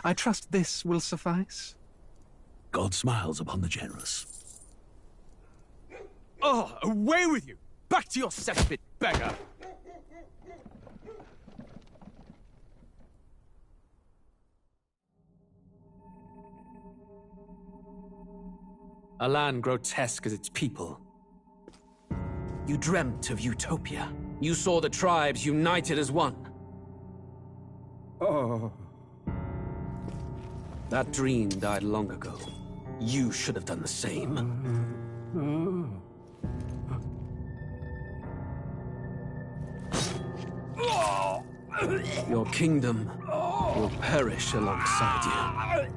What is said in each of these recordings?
I trust this will suffice. God smiles upon the generous. Oh, away with you! Back to your cesspit, beggar! A land grotesque as its people. You dreamt of utopia. You saw the tribes united as one. Oh. That dream died long ago. You should have done the same. Your kingdom will perish alongside you.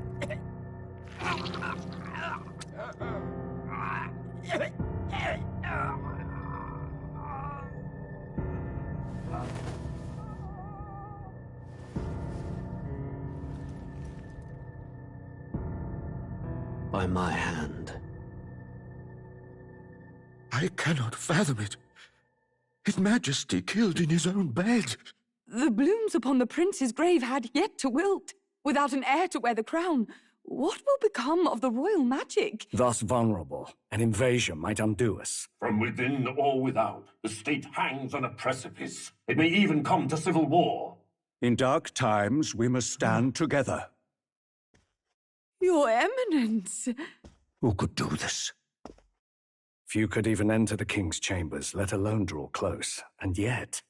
By my hand. I cannot fathom it. His Majesty killed in his own bed. The blooms upon the prince's grave had yet to wilt. Without an heir to wear the crown, what will become of the royal magic? Thus vulnerable, an invasion might undo us. From within or without, the state hangs on a precipice. It may even come to civil war. In dark times, we must stand together. Your Eminence! Who could do this? Few could even enter the king's chambers, let alone draw close. And yet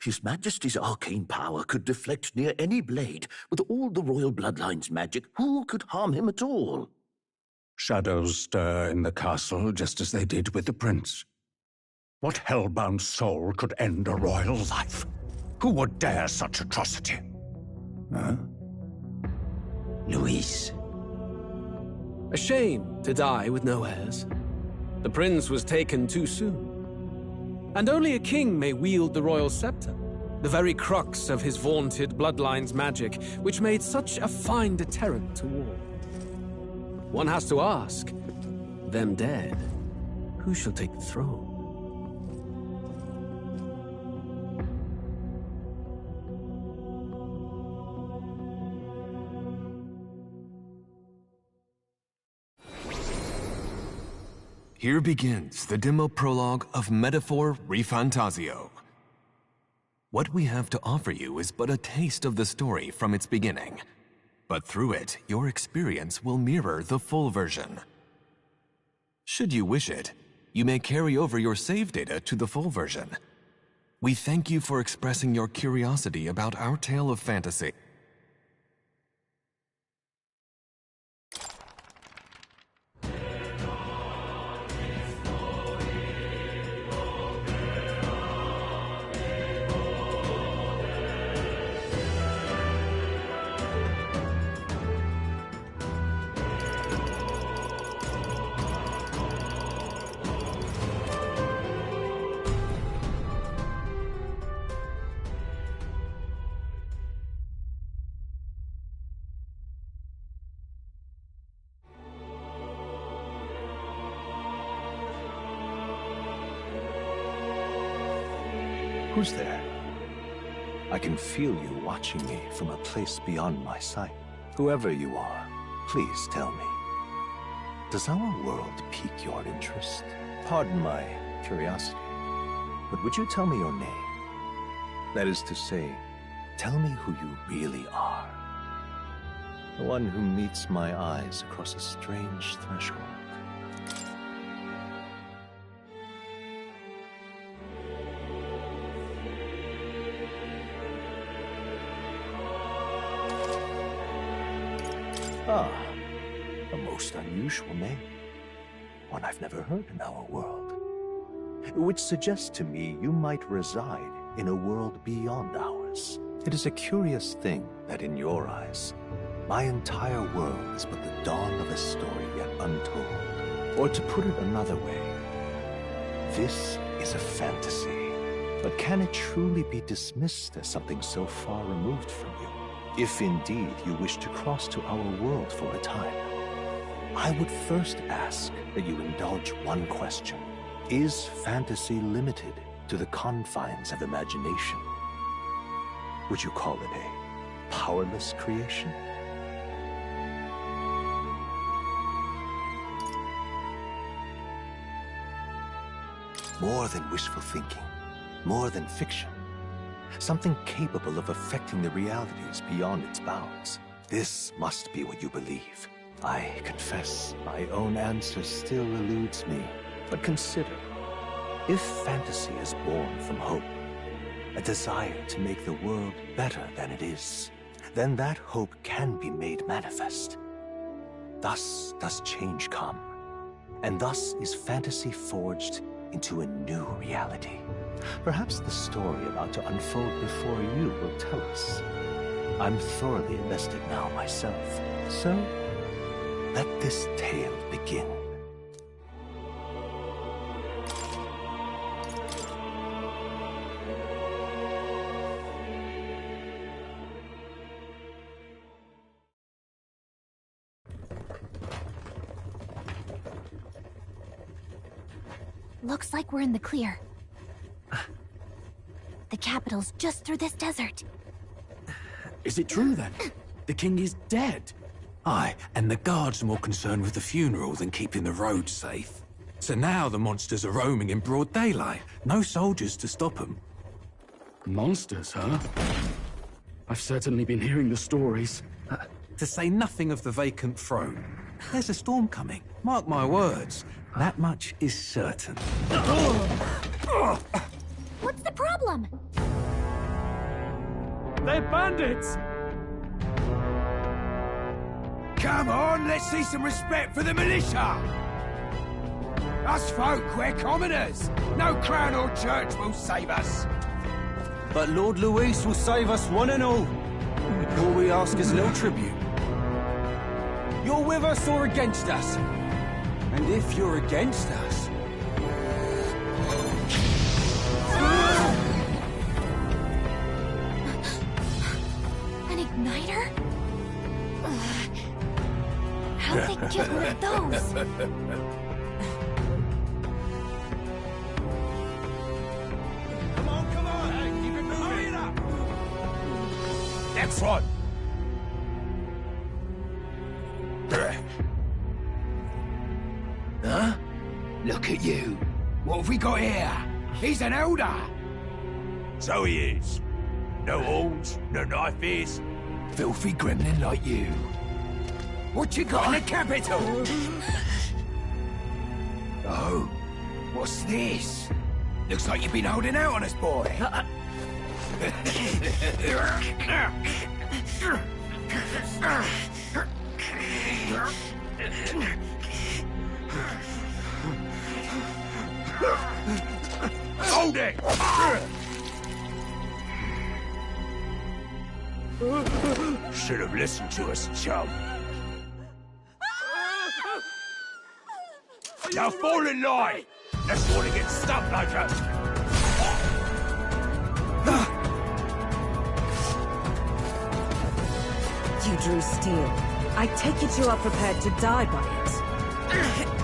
His Majesty's arcane power could deflect near any blade. With all the royal bloodline's magic, who could harm him at all? shadows stir in the castle just as they did with the prince. What hellbound soul could end a royal life? Who would dare such atrocity? Huh? Luis. A shame to die with no heirs. The prince was taken too soon. And only a king may wield the royal scepter, the very crux of his vaunted bloodline's magic, which made such a fine deterrent to war. One has to ask, them dead, who shall take the throne? Here begins the demo prologue of Metaphor ReFantazio. What we have to offer you is but a taste of the story from its beginning, but through it, your experience will mirror the full version. Should you wish it, you may carry over your save data to the full version. We thank you for expressing your curiosity about our tale of fantasy. Who's there? I can feel you watching me from a place beyond my sight. Whoever you are, please tell me. Does our world pique your interest? Pardon my curiosity, but would you tell me your name? That is to say, tell me who you really are. The one who meets my eyes across a strange threshold. Ah, a most unusual name. One I've never heard in our world. Which suggests to me you might reside in a world beyond ours. It is a curious thing that in your eyes, my entire world is but the dawn of a story yet untold. Or to put it another way, this is a fantasy. But can it truly be dismissed as something so far removed from you? If indeed you wish to cross to our world for a time, I would first ask that you indulge one question. Is fantasy limited to the confines of imagination? Would you call it a powerless creation? More than wishful thinking, more than fiction. Something capable of affecting the realities beyond its bounds. This must be what you believe. I confess, my own answer still eludes me. But consider, if fantasy is born from hope, a desire to make the world better than it is, then that hope can be made manifest. Thus does change come, and thus is fantasy forged into a new reality. Perhaps the story about to unfold before you will tell us. I'm thoroughly invested now myself, so let this tale begin. Looks like we're in the clear. The capital's just through this desert. Is it true then? The king is dead? Aye, and the guards are more concerned with the funeral than keeping the roads safe. So now the monsters are roaming in broad daylight. No soldiers to stop them. Monsters, huh? I've certainly been hearing the stories. To say nothing of the vacant throne. There's a storm coming. Mark my words. That much is certain. What's the problem? They're bandits! Come on, let's see some respect for the militia! Us folk, we're commoners! No crown or church will save us! But Lord Luis will save us one and all. All we ask is a little tribute. You're with us or against us? And if you're against us... An igniter? How'd they get one of those? Come on! Hey, keep it moving! Hurry it up! Next one! Huh? Look at you. What have we got here? He's an elder. So he is. No horns, no knife is. Filthy gremlin like you. What you got in the capital? Oh, what's this? Looks like you've been holding out on us, boy. Hold it! Should have listened to us, chum. Now fall in line! Let's want to get stuck like us! You drew steel. I take it you are prepared to die by it.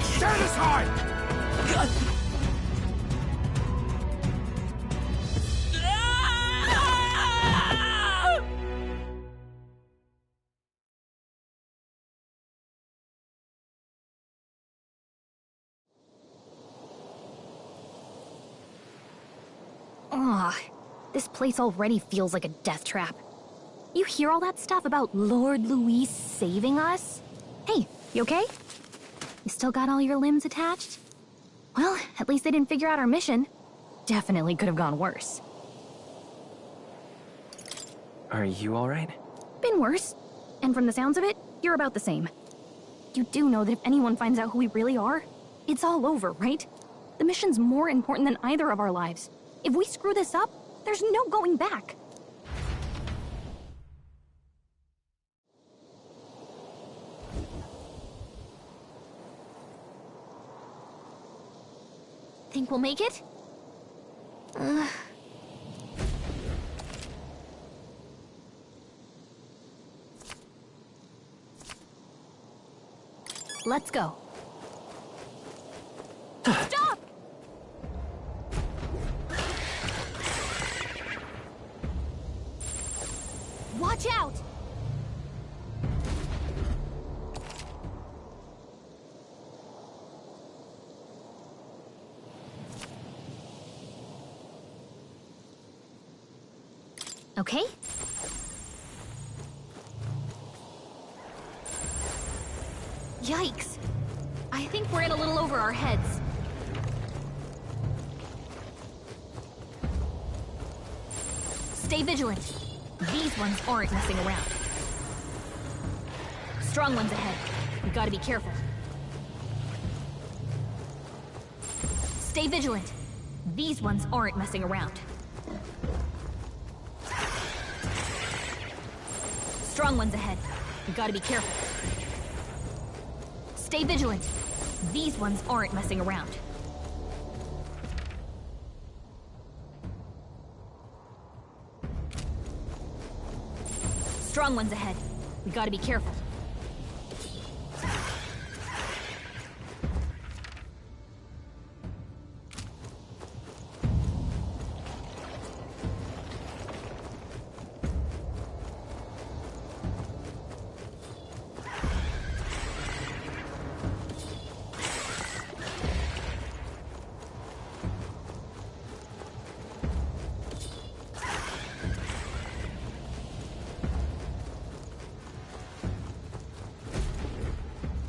Stand aside! Ugh, this place already feels like a death trap. You hear all that stuff about Lord Luis saving us? Hey, you okay? You still got all your limbs attached? Well, at least they didn't figure out our mission. Definitely could have gone worse. Are you alright? Been worse. And from the sounds of it, you're about the same. You do know that if anyone finds out who we really are, it's all over, right? The mission's more important than either of our lives. If we screw this up, there's no going back. Think we'll make it? Let's go. Stop! Watch out! Okay? Yikes! I think we're in a little over our heads. Stay vigilant. These ones aren't messing around. Strong ones ahead. We gotta be careful. Stay vigilant. These ones aren't messing around. Strong ones ahead. We gotta be careful. Stay vigilant. These ones aren't messing around. Strong ones ahead. We gotta be careful.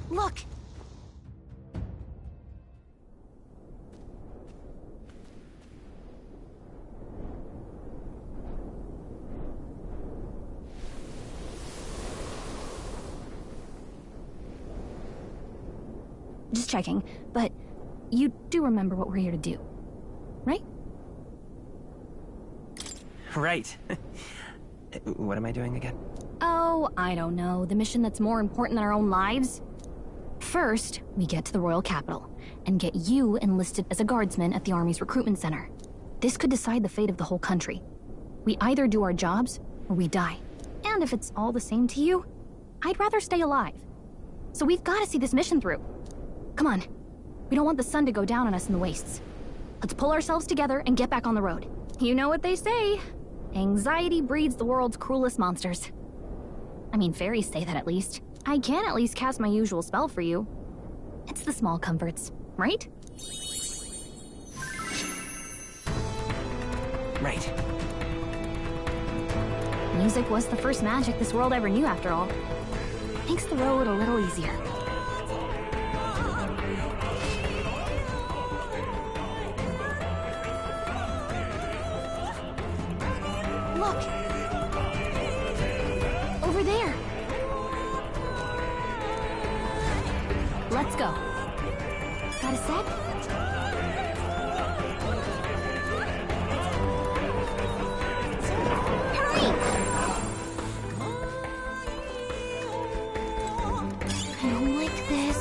Look! Just checking, but you do remember what we're here to do, right? Right. What am I doing again? Oh, I don't know. The mission that's more important than our own lives? First, we get to the royal capital and get you enlisted as a guardsman at the army's recruitment center. This could decide the fate of the whole country. We either do our jobs or we die. And if it's all the same to you, I'd rather stay alive. So we've got to see this mission through. Come on. We don't want the sun to go down on us in the wastes. Let's pull ourselves together and get back on the road. You know what they say. Anxiety breeds the world's cruelest monsters. I mean, fairies say that at least. I can at least cast my usual spell for you. It's the small comforts, right? Right. Music was the first magic this world ever knew, after all. Makes the road a little easier. Look! Over there! Let's go. Got a sec? Hurry! I don't like this.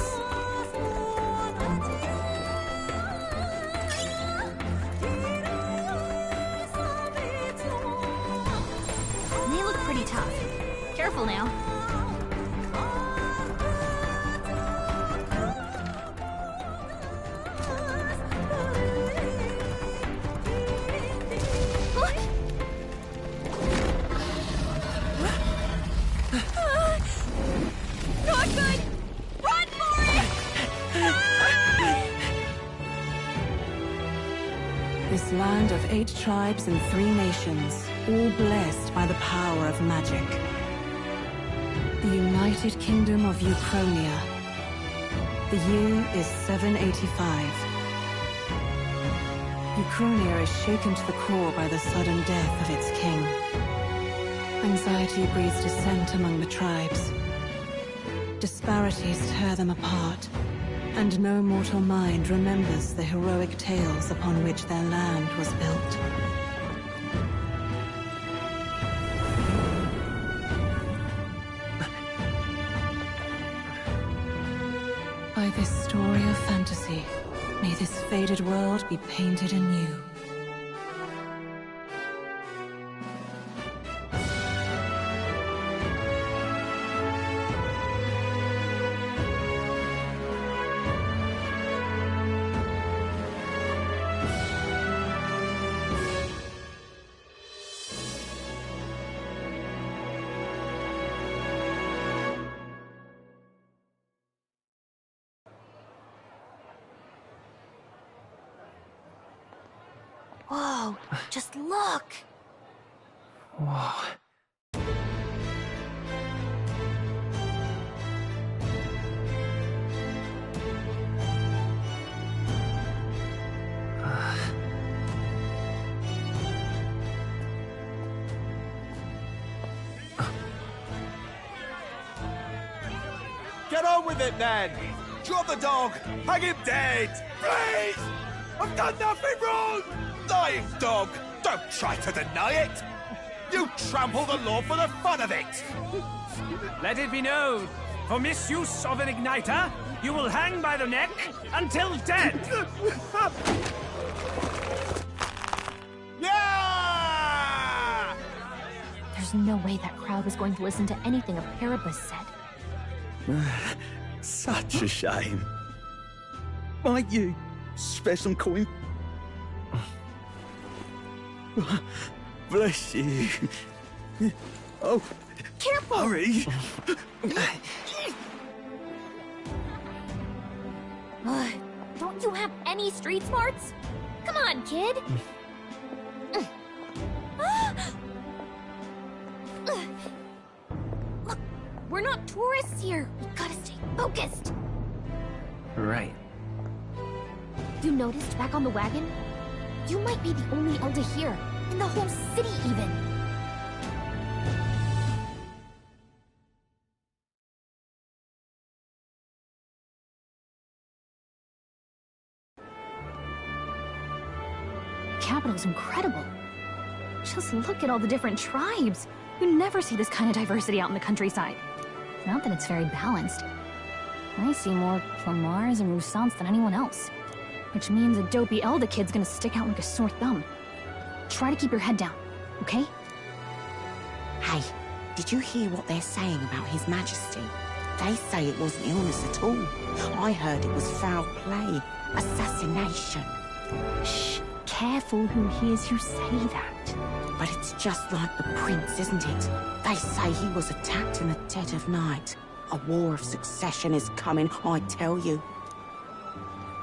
They look pretty tough. Careful now. Not good! Run for it! This land of 8 tribes and 3 nations, all blessed by the power of magic. The United Kingdom of Uchronia. The year is 785. Uchronia is shaken to the core by the sudden death of its king. Anxiety breeds dissent among the tribes. Disparities tear them apart, and no mortal mind remembers the heroic tales upon which their land was built. By this story of fantasy, may this faded world be painted anew. Whoa, just look! Whoa. Get on with it, then! Drop the dog! Hang him dead! Please! I've done nothing wrong! Lying dog! Don't try to deny it! You trample the law for the fun of it! Let it be known, for misuse of an igniter, you will hang by the neck until dead! Yeah! There's no way that crowd was going to listen to anything a Paribus said. Such a shame. Might you spare some coin? Bless you. Oh, careful! Hurry! Don't you have any street smarts? Come on, kid! Look, we're not tourists here. We gotta stay focused. Right. You noticed back on the wagon? You might be the only elder here, in the whole city even. The capital's incredible. Just look at all the different tribes. You never see this kind of diversity out in the countryside. Not that it's very balanced. I see more Plamars and Roussants than anyone else. Which means a dopey Elda kid's gonna stick out like a sore thumb. Try to keep your head down, okay? Hey, did you hear what they're saying about His Majesty? They say it wasn't illness at all. I heard it was foul play, assassination. Shh, careful who hears you say that. But it's just like the prince, isn't it? They say he was attacked in the dead of night. A war of succession is coming, I tell you.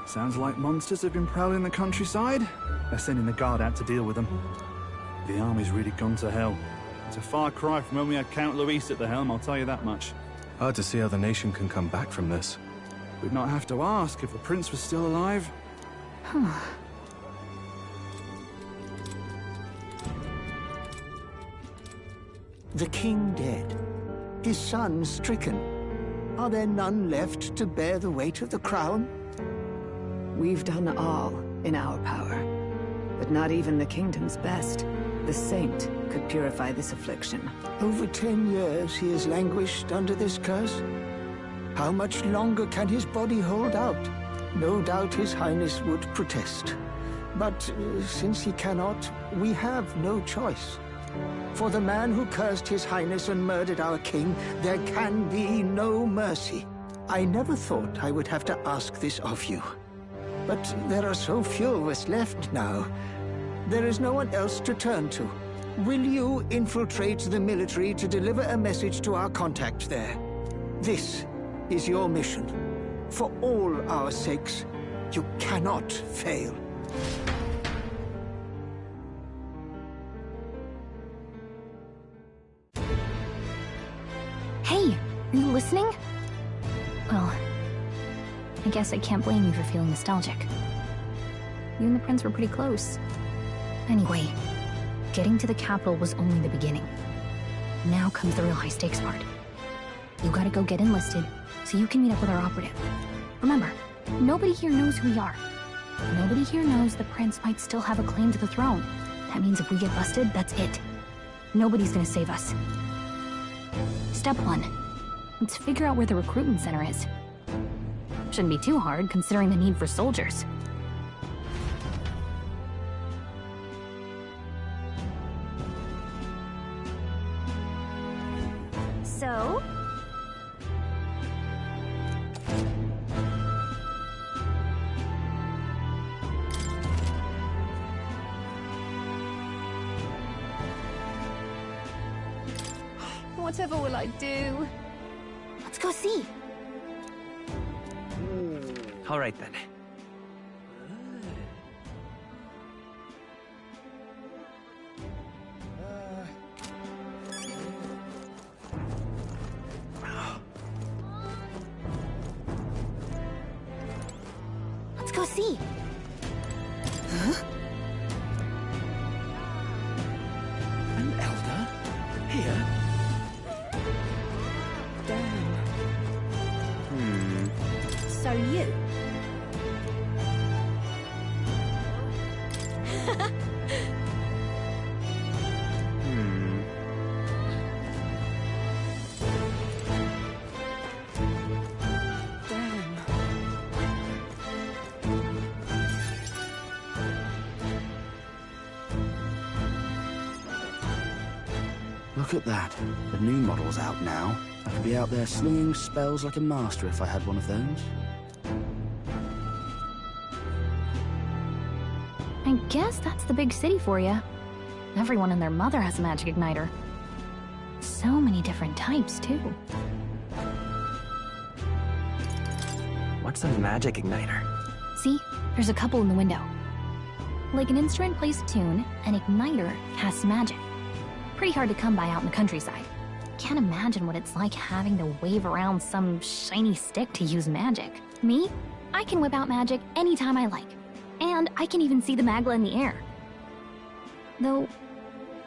Sounds like monsters have been prowling the countryside. They're sending the guard out to deal with them. The army's really gone to hell. It's a far cry from when we had Count Luis at the helm, I'll tell you that much. Hard to see how the nation can come back from this. We'd not have to ask if the prince was still alive. The king dead, his son stricken. Are there none left to bear the weight of the crown? We've done all in our power, but not even the kingdom's best. The saint could purify this affliction. Over 10 years he has languished under this curse. How much longer can his body hold out? No doubt his highness would protest. But since he cannot, we have no choice. For the man who cursed his highness and murdered our king, there can be no mercy. I never thought I would have to ask this of you. But there are so few of us left now. There is no one else to turn to. Will you infiltrate the military to deliver a message to our contact there? This is your mission. For all our sakes, you cannot fail. Hey, are you listening? Well, I guess I can't blame you for feeling nostalgic. You and the prince were pretty close. Anyway, getting to the capital was only the beginning. Now comes the real high-stakes part. You gotta go get enlisted, so you can meet up with our operative. Remember, nobody here knows who we are. Nobody here knows the prince might still have a claim to the throne. That means if we get busted, that's it. Nobody's gonna save us. Step 1. Let's figure out where the recruitment center is. Shouldn't be too hard, considering the need for soldiers. So? Whatever will I do? Let's go see. All right, then. see. Huh? An elder? Here? Damn. So you? Look at that. The new model's out now. I could be out there slinging spells like a master if I had one of those. I guess that's the big city for you. Everyone and their mother has a magic igniter. So many different types, too. What's a magic igniter? See? There's a couple in the window. Like an instrument plays a tune, an igniter casts magic. Pretty hard to come by out in the countryside. Can't imagine what it's like having to wave around some shiny stick to use magic. Me? I can whip out magic anytime I like. And I can even see the magla in the air. Though,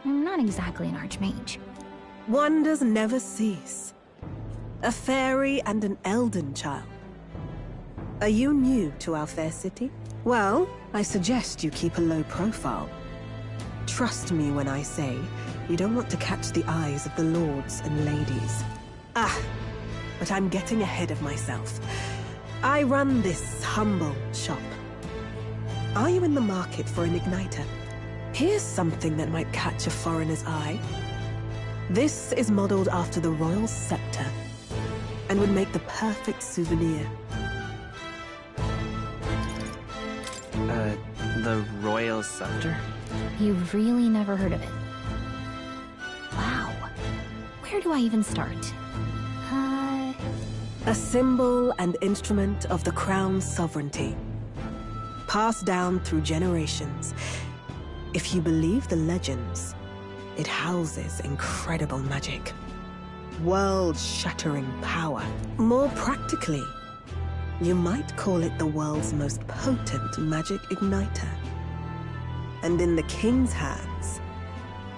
I'm not exactly an archmage. Wonders never cease. A fairy and an elden child. Are you new to our fair city? Well, I suggest you keep a low profile. Trust me when I say you don't want to catch the eyes of the lords and ladies. But I'm getting ahead of myself. I run this humble shop. Are you in the market for an igniter? Here's something that might catch a foreigner's eye. This is modeled after the royal scepter and would make the perfect souvenir. The royal scepter? You've really never heard of it. Wow. Where do I even start? A symbol and instrument of the crown's sovereignty. Passed down through generations. If you believe the legends, it houses incredible magic. World-shattering power. More practically, you might call it the world's most potent magic igniter. And in the king's hands,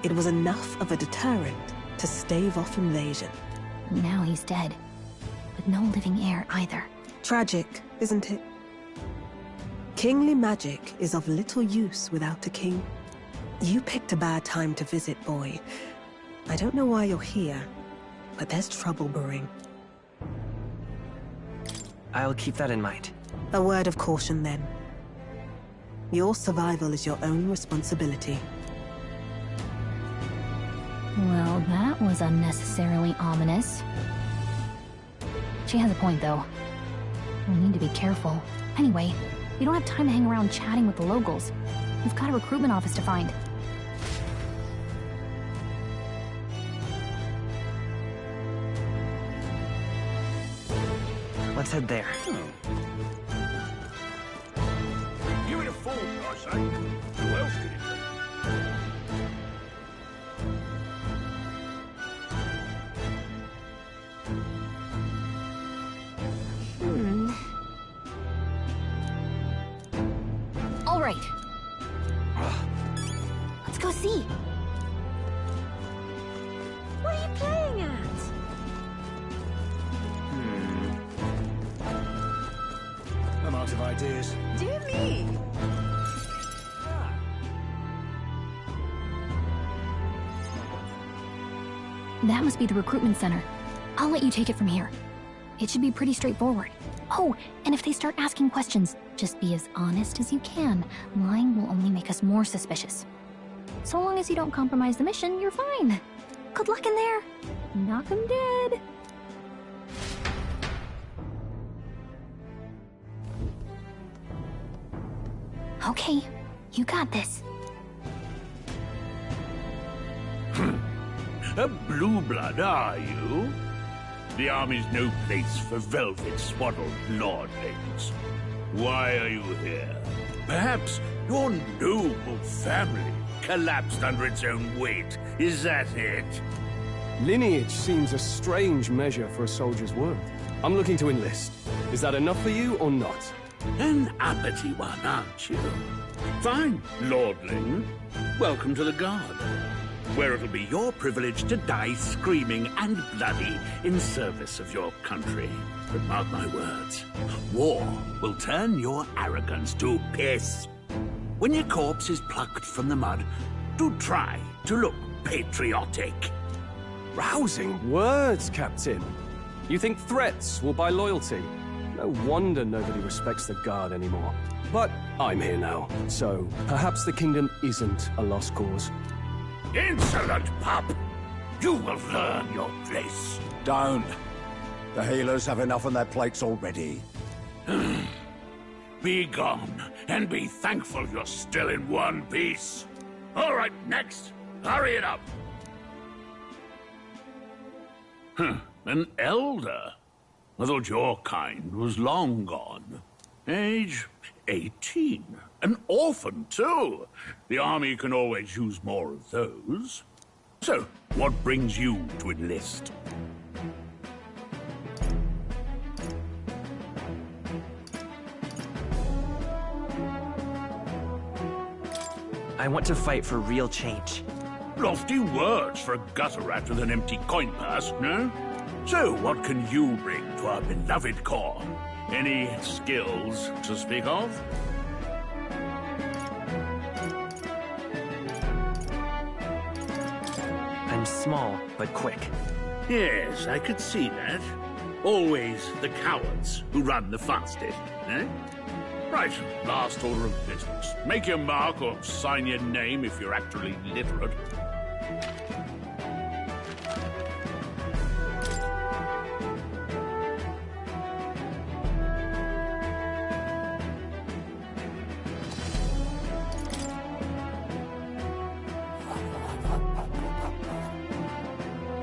it was enough of a deterrent to stave off invasion. Now he's dead. With no living heir either. Tragic, isn't it? Kingly magic is of little use without a king. You picked a bad time to visit, boy. I don't know why you're here, but there's trouble brewing. I'll keep that in mind. A word of caution, then. Your survival is your own responsibility. Well, that was unnecessarily ominous. She has a point, though. We'll need to be careful. Anyway, we don't have time to hang around chatting with the locals. We've got a recruitment office to find. Let's head there. You ain't a fool, I say. Who else could it be? All right. Let's go see. What are you playing at? I'm out of ideas. Dear me! That must be the recruitment center. I'll let you take it from here. It should be pretty straightforward. Oh, and if they start asking questions, just be as honest as you can. Lying will only make us more suspicious. So long as you don't compromise the mission, you're fine. Good luck in there. Knock 'em dead. Okay, you got this. A blue blood, are you? The army's no place for velvet-swaddled lordlings. Why are you here? Perhaps your noble family collapsed under its own weight. Is that it? Lineage seems a strange measure for a soldier's worth. I'm looking to enlist. Is that enough for you or not? An uppity one, aren't you? Fine, lordling. Welcome to the Guard, where it'll be your privilege to die screaming and bloody in service of your country. But mark my words, war will turn your arrogance to piss. When your corpse is plucked from the mud, do try to look patriotic. Rousing words, Captain. You think threats will buy loyalty? No wonder nobody respects the Guard anymore. But I'm here now, so perhaps the kingdom isn't a lost cause. Insolent pup! You will learn your place. Don't. The healers have enough on their plates already. Be gone, and be thankful you're still in one piece. All right, next. Hurry it up. An elder? I thought your kind was long gone. Age 18. An orphan, too. The army can always use more of those. So, what brings you to enlist? I want to fight for real change. Lofty words for a gutter rat with an empty coin purse, no? So, what can you bring to our beloved corps? Any skills to speak of? I'm small, but quick. Yes, I could see that. Always the cowards who run the fastest, eh? Right, last order of business. Make your mark or sign your name if you're actually literate.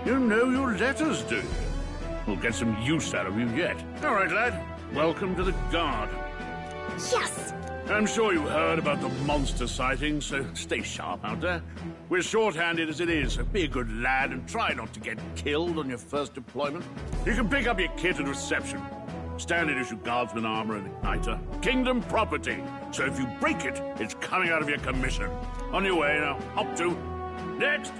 You know your letters, do you? We'll get some use out of you yet. All right, lad. Welcome to the Guard. Yes! I'm sure you heard about the monster sightings, so stay sharp out there. We're short-handed as it is, so be a good lad and try not to get killed on your first deployment. You can pick up your kit at reception. Standard issue guardsman armor and igniter. Kingdom property. So if you break it, it's coming out of your commission. On your way now. Hop to. Next!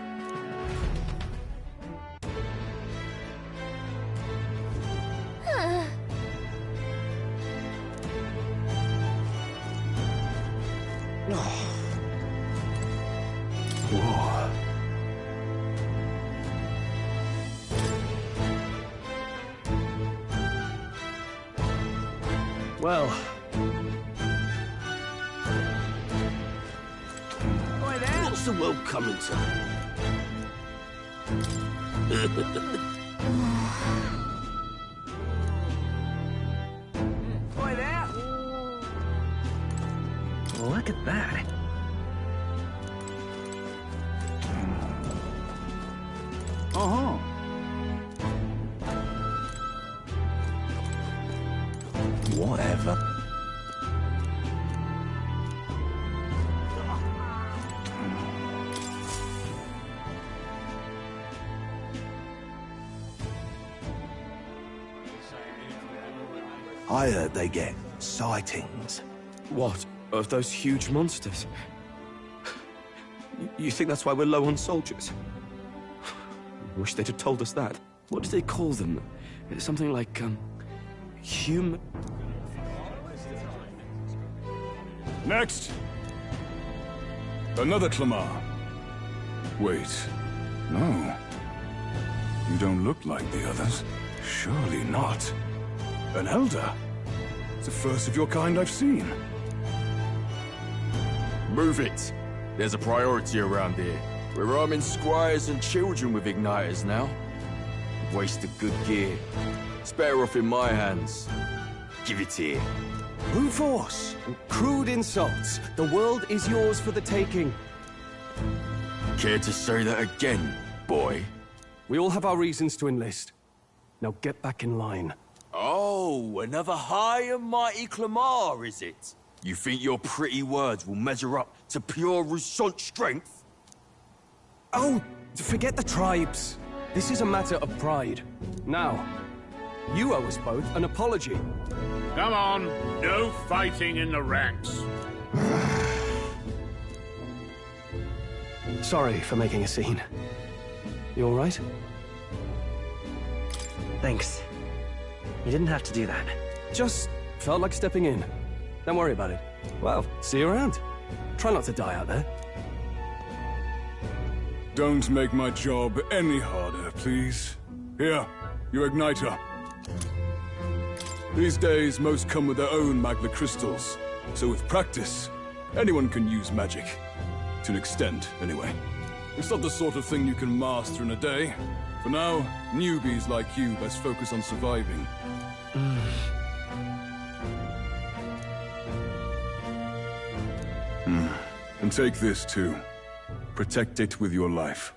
Whoa. Well. What's the world coming to? Boy, there! Look at that. Uh-huh. Whatever. I heard they get sightings. What? Of those huge monsters? You think that's why we're low on soldiers? Wish they'd have told us that. What do they call them? Something like, human... Next! Another Clamar. Wait, no. You don't look like the others. Surely not. An elder? It's the first of your kind I've seen. Move it. There's a priority around here. We're arming squires and children with igniters now. Wasted good gear. It's better off in my hands. Give it here. Brute force and crude insults. The world is yours for the taking. Care to say that again, boy? We all have our reasons to enlist. Now get back in line. Oh, another high and mighty Clamar, is it? You think your pretty words will measure up to pure Rousseau strength? Oh, forget the tribes. This is a matter of pride. Now, You owe us both an apology. Come on, no fighting in the ranks. Sorry for making a scene. You all right? Thanks. You didn't have to do that. Just felt like stepping in. Don't worry about it. Well, see you around. Try not to die out there. Don't make my job any harder, please. Here, your igniter. These days, most come with their own magna crystals. So with practice, anyone can use magic. To an extent, anyway. It's not the sort of thing you can master in a day. For now, newbies like you best focus on surviving. And take this too. Protect it with your life.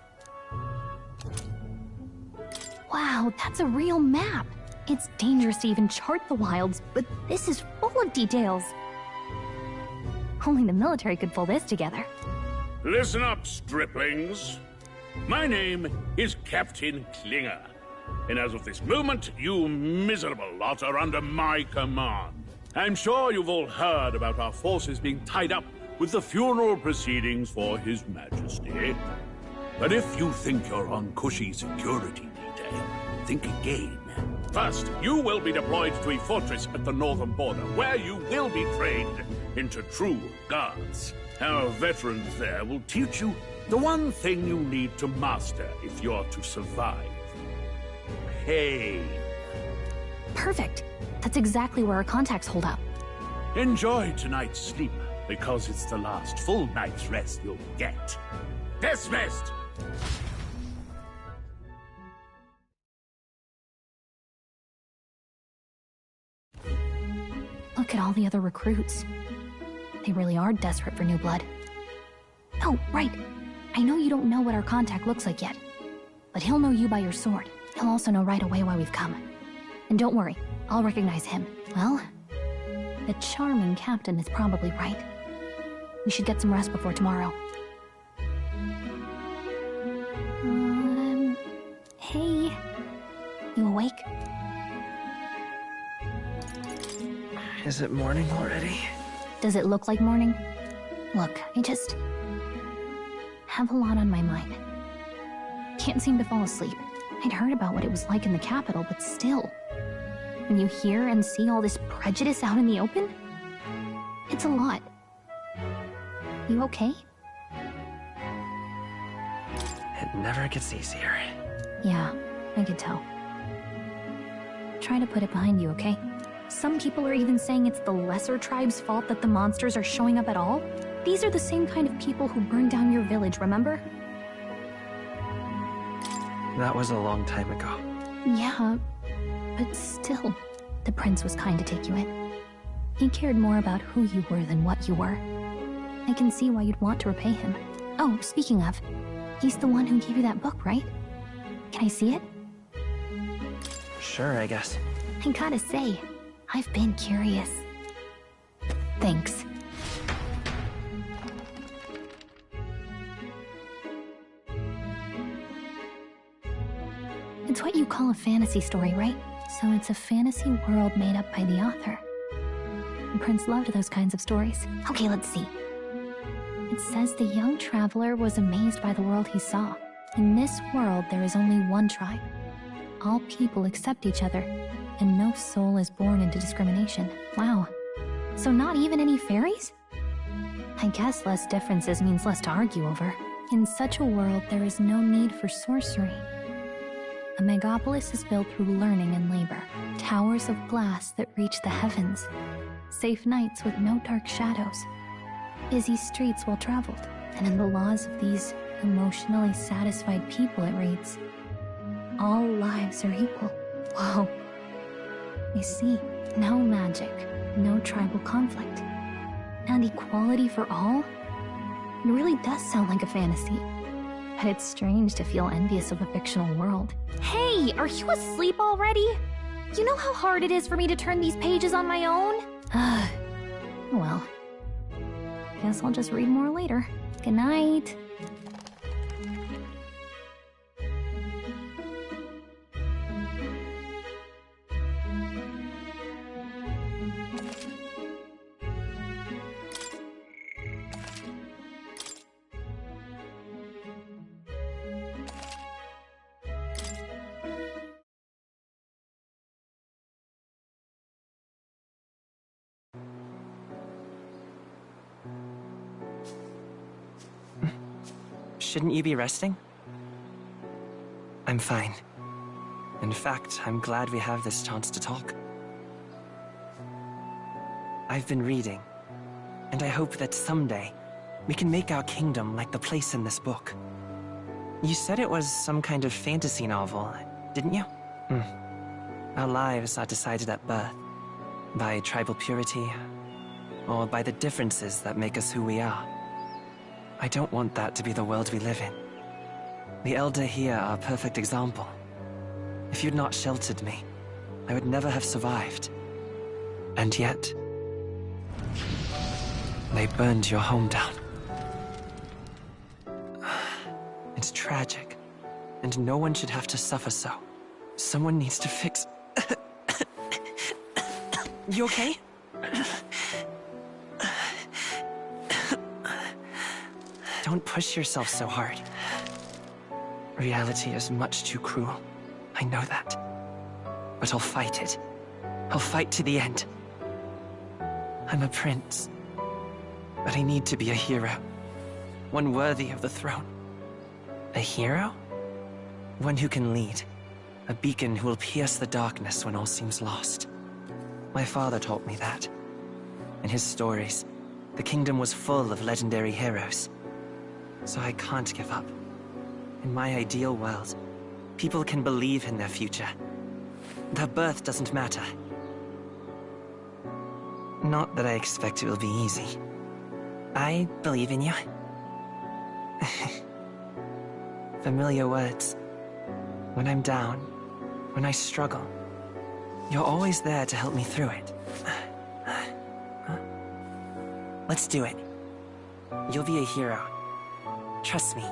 Wow, that's a real map. It's dangerous to even chart the wilds, but this is full of details. Only the military could pull this together. Listen up, striplings. My name is Captain Klinger, and as of this moment, you miserable lot are under my command. I'm sure you've all heard about our forces being tied up with the funeral proceedings for His Majesty. But if you think you're on cushy security detail, think again. First, you will be deployed to a fortress at the northern border, where you will be trained into true guards. Our veterans there will teach you the one thing you need to master if you're to survive. Pain. Perfect. That's exactly where our contacts hold up. Enjoy tonight's sleep, because it's the last full night's rest you'll get. Dismissed! Look at all the other recruits. They really are desperate for new blood. Oh, right. I know you don't know what our contact looks like yet, but he'll know you by your sword. He'll also know right away why we've come. And don't worry, I'll recognize him. Well, the charming captain is probably right. We should get some rest before tomorrow. Hey. You awake? Is it morning already? Does it look like morning? Look, I just have a lot on my mind. Can't seem to fall asleep. I'd heard about what it was like in the capital, but still. When you hear and see all this prejudice out in the open, it's a lot. You okay? It never gets easier. Yeah, I could tell. Try to put it behind you, okay? Some people are even saying it's the lesser tribe's fault that the monsters are showing up at all. These are the same kind of people who burned down your village, remember? That was a long time ago. Yeah, but still, the prince was kind to take you in. He cared more about who you were than what you were. I can see why you'd want to repay him. Oh, speaking of, he's the one who gave you that book, right? Can I see it? Sure, I guess. I gotta say, I've been curious. Thanks. It's what you call a fantasy story, right? So it's a fantasy world made up by the author. The prince loved those kinds of stories. Okay, let's see. It says the young traveler was amazed by the world he saw. In this world, there is only one tribe. All people accept each other, and no soul is born into discrimination. Wow. So not even any fairies? I guess less differences means less to argue over. In such a world, there is no need for sorcery. A megapolis is built through learning and labor. Towers of glass that reach the heavens. Safe nights with no dark shadows. Busy streets well traveled. And in the laws of these emotionally satisfied people, it reads, all lives are equal. Whoa. I see. No magic, no tribal conflict. And equality for all? It really does sound like a fantasy. But it's strange to feel envious of a fictional world. Hey, are you asleep already? You know how hard it is for me to turn these pages on my own? Well, guess I'll just read more later. Good night. Shouldn't you be resting? I'm fine. In fact, I'm glad we have this chance to talk. I've been reading, and I hope that someday we can make our kingdom like the place in this book. You said it was some kind of fantasy novel, didn't you? Our lives are decided at birth, by tribal purity, or by the differences that make us who we are. I don't want that to be the world we live in. The Elder here are a perfect example. If you'd not sheltered me, I would never have survived. And yet, they burned your home down. It's tragic, and no one should have to suffer so. Someone needs to fix... You okay? Don't push yourself so hard. Reality is much too cruel. I know that. But I'll fight it. I'll fight to the end. I'm a prince. But I need to be a hero. One worthy of the throne. A hero? One who can lead. A beacon who will pierce the darkness when all seems lost. My father taught me that. In his stories, the kingdom was full of legendary heroes. So I can't give up. In my ideal world, people can believe in their future. Their birth doesn't matter. Not that I expect it will be easy. I believe in you. Familiar words. When I'm down, when I struggle, you're always there to help me through it. Let's do it. You'll be a hero. Trust me.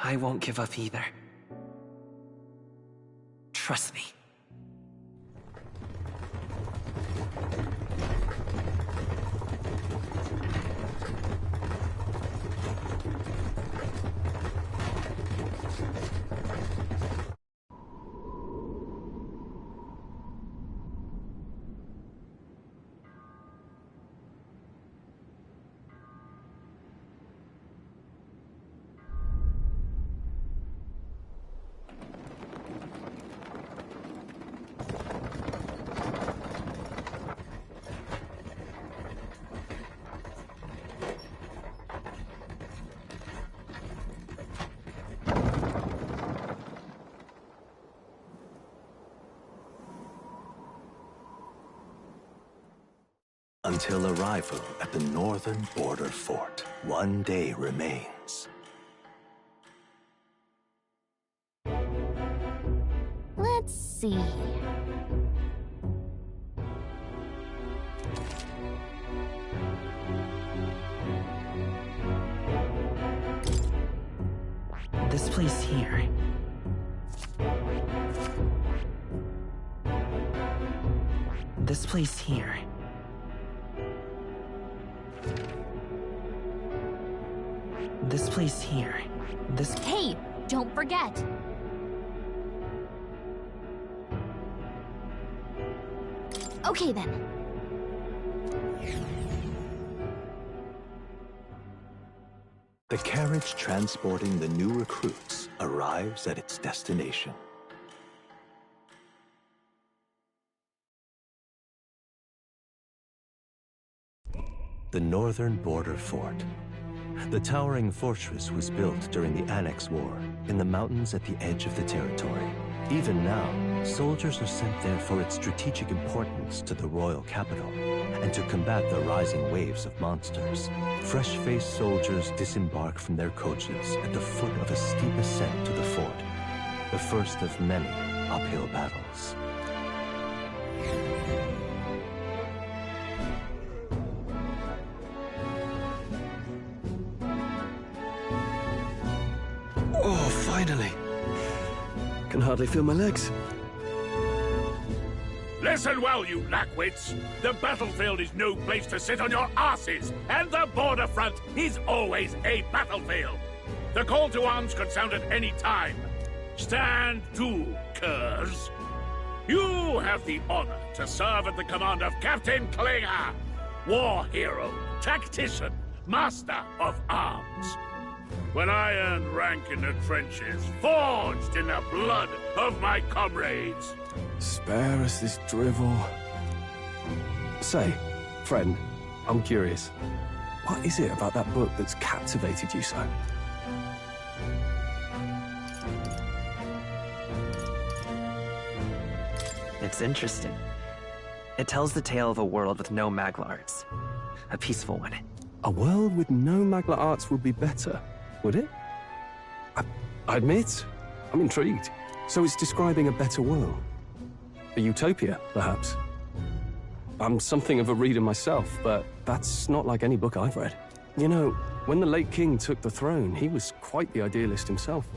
I won't give up either. Trust me. Until arrival at the northern border fort, one day remains. Let's see. This place here. This place here. This place here. This... Hey, don't forget! Okay then. The carriage transporting the new recruits arrives at its destination. The northern border fort. The towering fortress was built during the Annex War in the mountains at the edge of the territory. Even now, soldiers are sent there for its strategic importance to the royal capital and to combat the rising waves of monsters. Fresh-faced soldiers disembark from their coaches at the foot of a steep ascent to the fort, the first of many uphill battles. Oh, finally. Can hardly feel my legs. Listen well, you lackwits. The battlefield is no place to sit on your asses, and the border front is always a battlefield. The call to arms could sound at any time. Stand to, curs. You have the honor to serve at the command of Captain Klinger, war hero, tactician, master of arms. When I earned rank in the trenches, forged in the blood of my comrades. Spare us this drivel. Say, friend, I'm curious. What is it about that book that's captivated you so? It's interesting. It tells the tale of a world with no Magla arts. A peaceful one. A world with no Magla arts would be better, would it? I admit, I'm intrigued. So it's describing a better world. A utopia, perhaps. I'm something of a reader myself, but that's not like any book I've read. You know, when the late king took the throne, he was quite the idealist himself.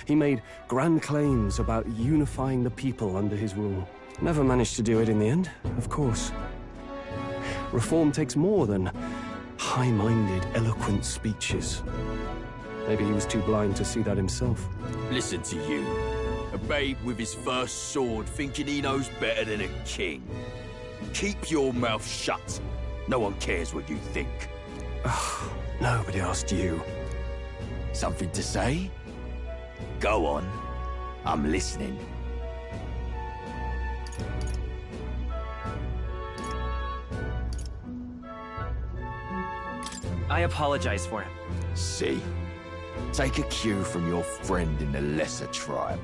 He made grand claims about unifying the people under his rule. Never managed to do it in the end, of course. Reform takes more than high-minded, eloquent speeches. Maybe he was too blind to see that himself. Listen to you. A babe with his first sword thinking he knows better than a king. Keep your mouth shut. No one cares what you think. Nobody asked you. Something to say? Go on. I'm listening. I apologize for him. See? Take a cue from your friend in the lesser tribe.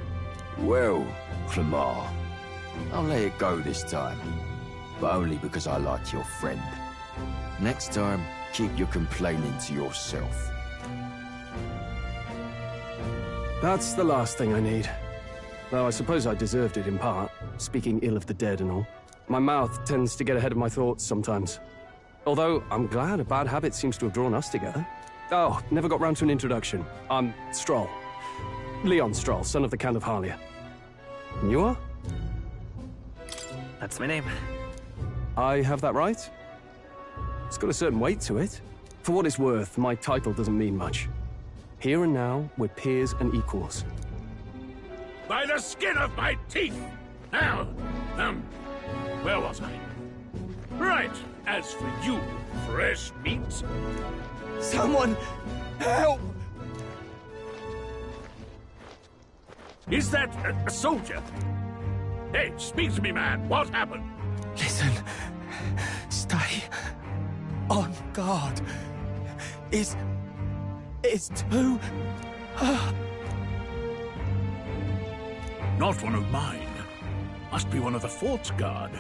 Well, Clemar, I'll let it go this time. But only because I like your friend. Next time, keep your complaining to yourself. That's the last thing I need. Though I suppose I deserved it in part, speaking ill of the dead and all. My mouth tends to get ahead of my thoughts sometimes. Although, I'm glad a bad habit seems to have drawn us together. Oh, never got round to an introduction. I'm Stroll. Leon Stroll, son of the Count of Harlia. And you are? That's my name. I have that right? It's got a certain weight to it. For what it's worth, my title doesn't mean much. Here and now, we're peers and equals. By the skin of my teeth! Now, where was I? Right, as for you, fresh meat... Someone, help! Is that a soldier? Hey, speak to me, man. What happened? Listen. Stay on guard. It's too... Not one of mine. Must be one of the fort's guard.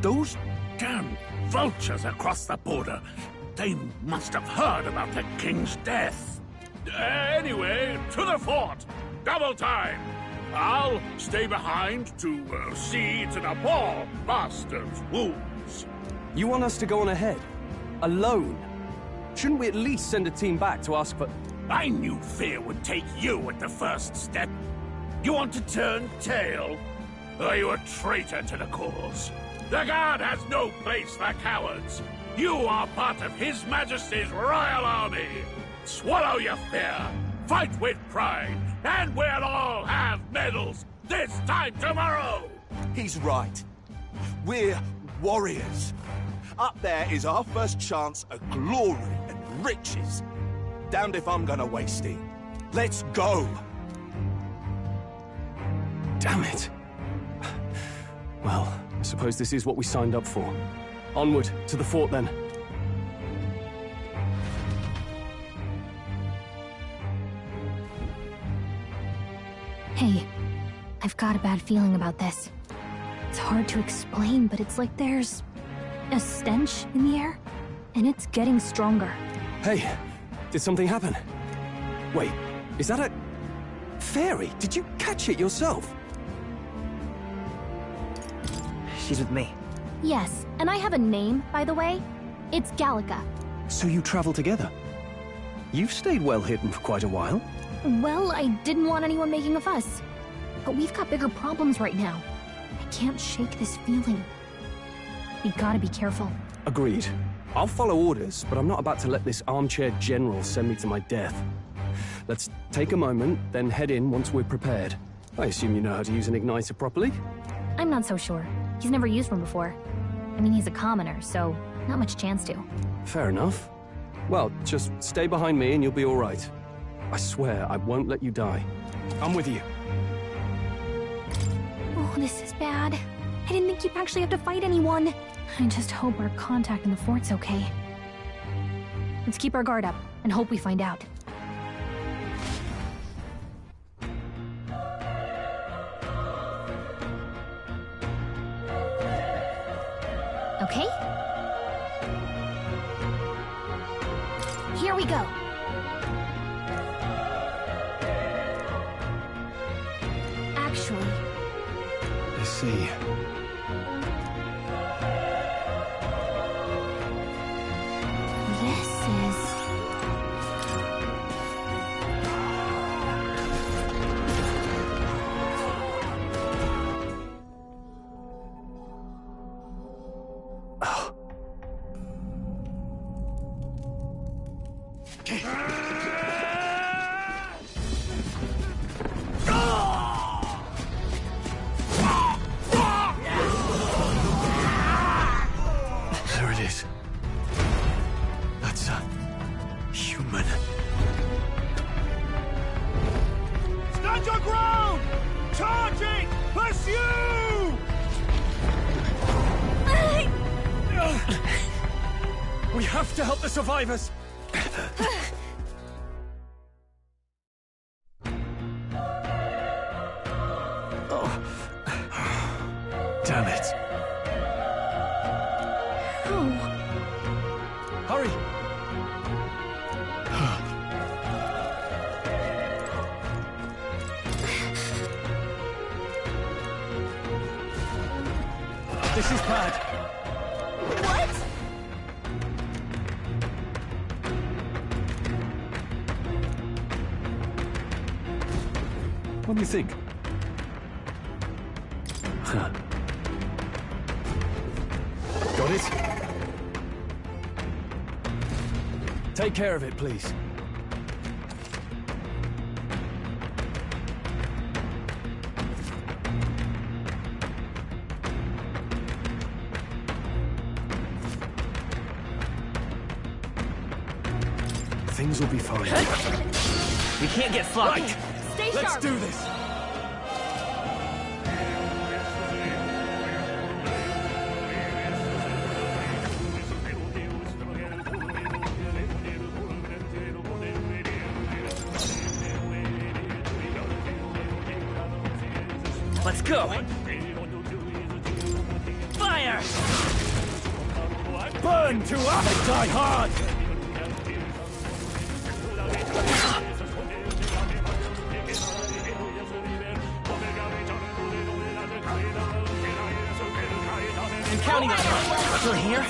Those damn vultures across the border. They must have heard about the king's death. Anyway, to the fort. Double time. I'll stay behind to see to the poor master's wounds. You want us to go on ahead? Alone? Shouldn't we at least send a team back to ask for... I knew fear would take you at the first step. You want to turn tail? Are you a traitor to the cause? The Guard has no place for cowards. You are part of His Majesty's Royal Army. Swallow your fear, fight with pride, and we'll all have medals this time tomorrow! He's right. We're warriors. Up there is our first chance at glory and riches. Damned if I'm gonna waste it. Let's go! Damn it. Well, I suppose this is what we signed up for. Onward, to the fort then. Hey, I've got a bad feeling about this. It's hard to explain, but it's like there's a stench in the air, and it's getting stronger. Hey, did something happen? Wait, is that a... fairy? Did you catch it yourself? She's with me. Yes, and I have a name, by the way. It's Gallica. So you travel together? You've stayed well hidden for quite a while. Well, I didn't want anyone making a fuss. But we've got bigger problems right now. I can't shake this feeling. We gotta be careful. Agreed. I'll follow orders, but I'm not about to let this armchair general send me to my death. Let's take a moment, then head in once we're prepared. I assume you know how to use an igniter properly? I'm not so sure. He's never used one before. I mean, he's a commoner, so not much chance to. Fair enough. Well, just stay behind me and you'll be all right. I swear I won't let you die. I'm with you. Oh, this is bad. I didn't think you'd actually have to fight anyone. I just hope our contact in the fort's okay. Let's keep our guard up and hope we find out. Okay? Here we go. Actually... I see. This is... There it is. That's a human. Stand your ground! Charging! Pursue! We have to help the survivors! Oh. Damn it. Hurry! This is bad. What? What do you think? Got it? Take care of it, please. Things will be fine. We can't get sloppy. Right! Stay Let's sharp. do this! Let's go. Fire! Burn to us and die hard! I'm counting on you. Still here?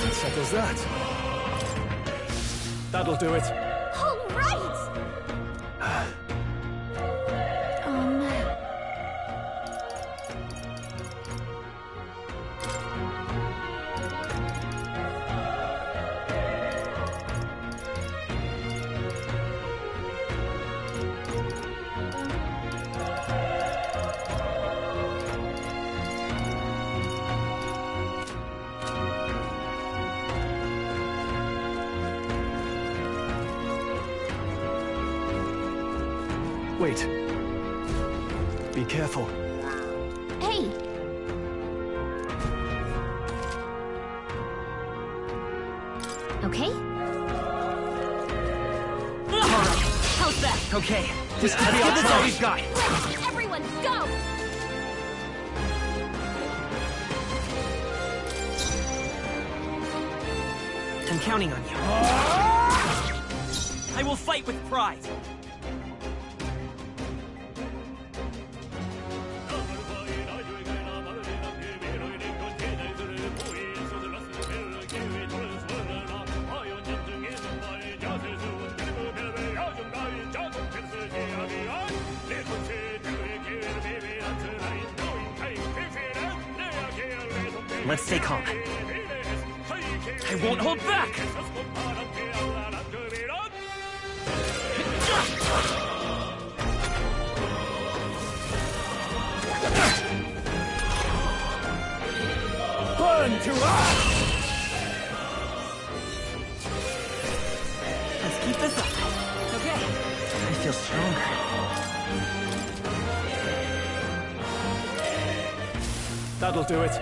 That settles that. That'll do it. All right! Wait. Be careful. Hey! Okay? How's that? Okay. Just Let's give this all we've got. Let's, everyone, go! I'm counting on you. I will fight with pride. Let's stay calm. I won't hold back! Burn to us! Let's keep this up. Okay. I feel stronger. That'll do it.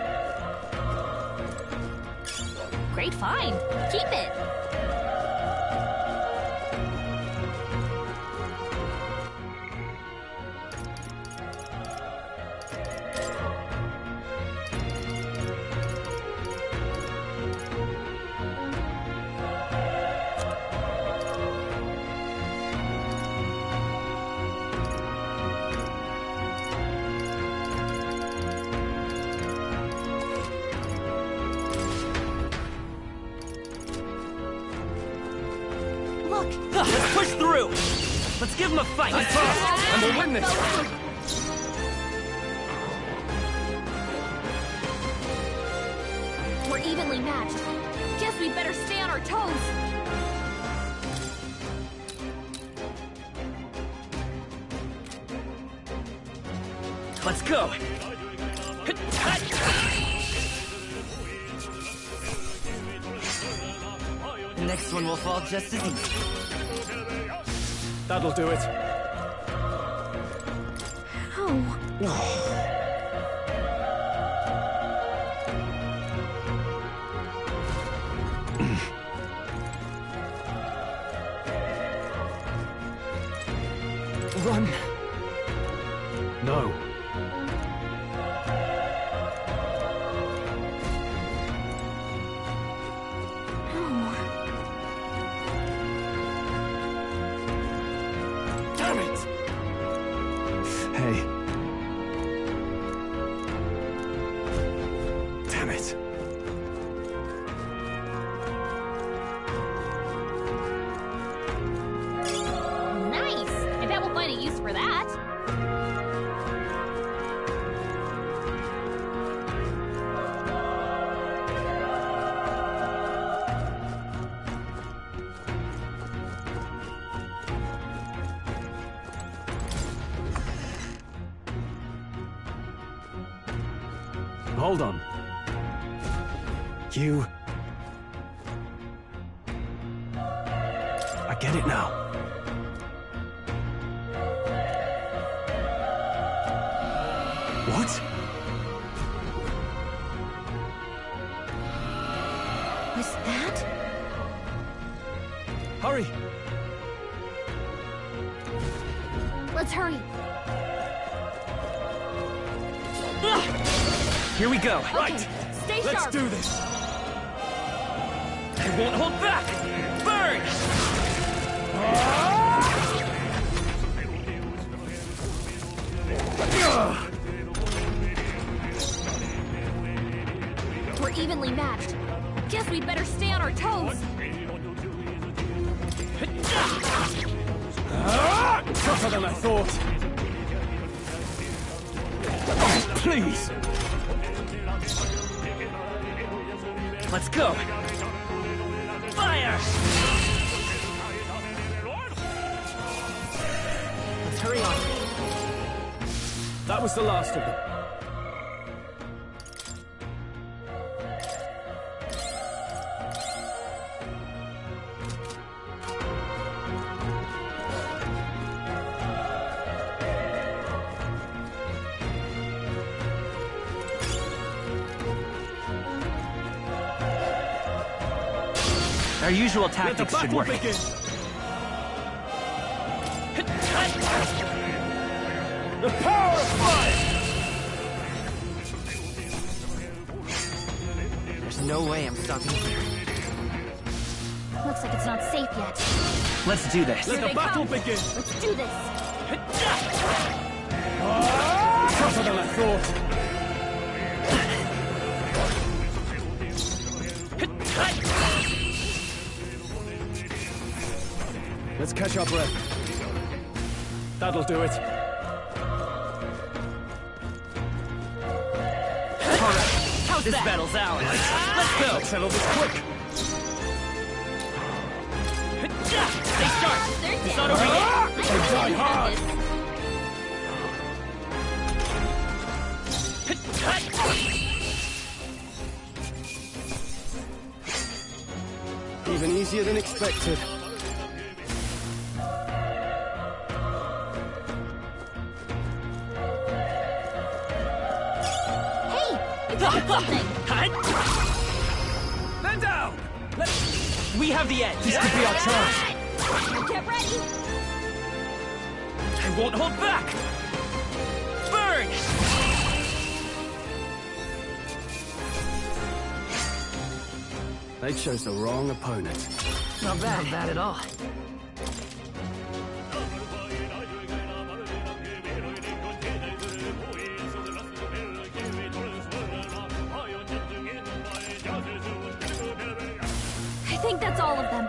Great find. Keep it. Let's push through! Let's give him a fight! And we'll win this! We're evenly matched. Guess we better stay on our toes. Let's go! The next one will fall just as easy. That'll do it. Run. No. Damn it! Hey. Damn it. Nice. I bet we'll find a use for that. Hold on. You... I get it now. What? Was that? Hurry! Let's hurry. Here we go. Right. Stay sharp. Let's do this. I won't hold back. Burn! We're evenly matched. Guess we better stay on our toes. Tougher than I thought. Oh, please. Let's go. Fire! Let's hurry on. That was the last of them. Our usual tactics should work. Begin. The power of fire! There's no way I'm stopping here. Looks like it's not safe yet. Let's do this. Let the battle begin. Let's do this. Tougher than I thought. Let's catch our breath. That'll do it. All right. How's this battle's ours? Let's go! Let's settle this quick! Stay sharp! It's not over yet! They die hard! Even easier than expected. Man down! We have the edge. This could be our chance. Get ready! I won't hold back! Burn! They chose the wrong opponent. Not bad at all. I think that's all of them.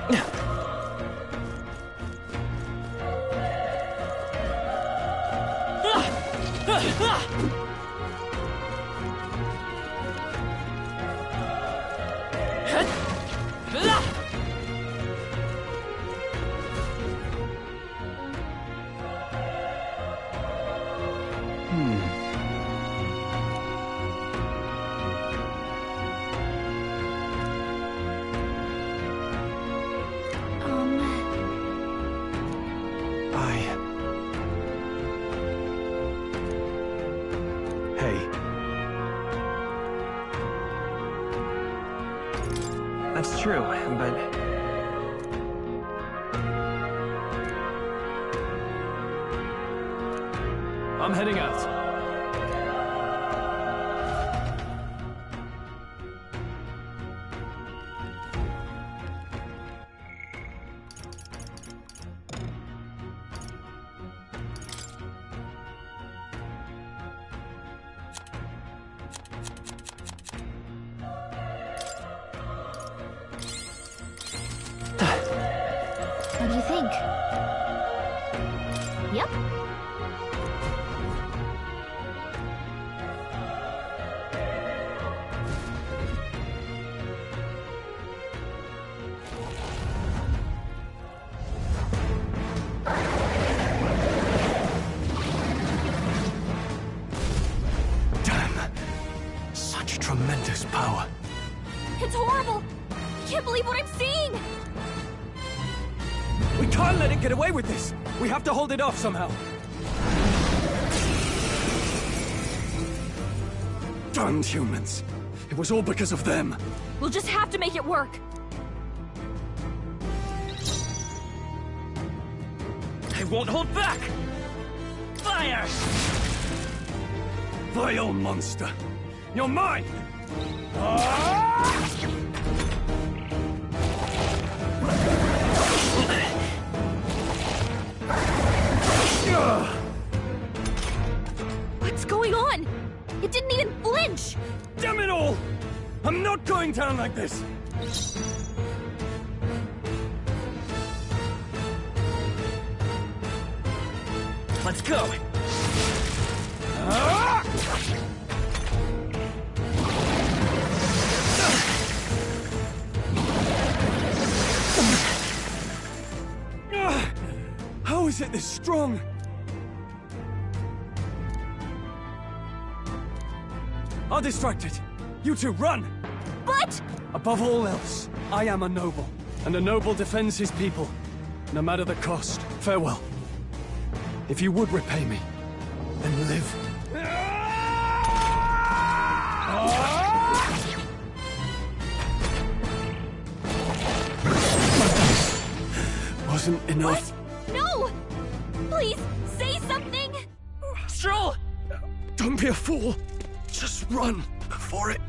Hey. That's true, but... I'm heading out. What do you think? Yep. Damn! Such tremendous power. It's horrible! I can't believe what I'm seeing! We can't let it get away with this! We have to hold it off somehow! Damned humans! It was all because of them! We'll just have to make it work! I won't hold back! Fire! Vile monster! You're mine! What's going on? It didn't even flinch! Damn it all! I'm not going down like this! Let's go! How is it this strong? I'll distract it. You two, run! But... Above all else, I am a noble, and a noble defends his people, no matter the cost. Farewell. If you would repay me, then live. Wasn't enough. What? No! Please, say something! Stroll! Don't be a fool. Just run before it...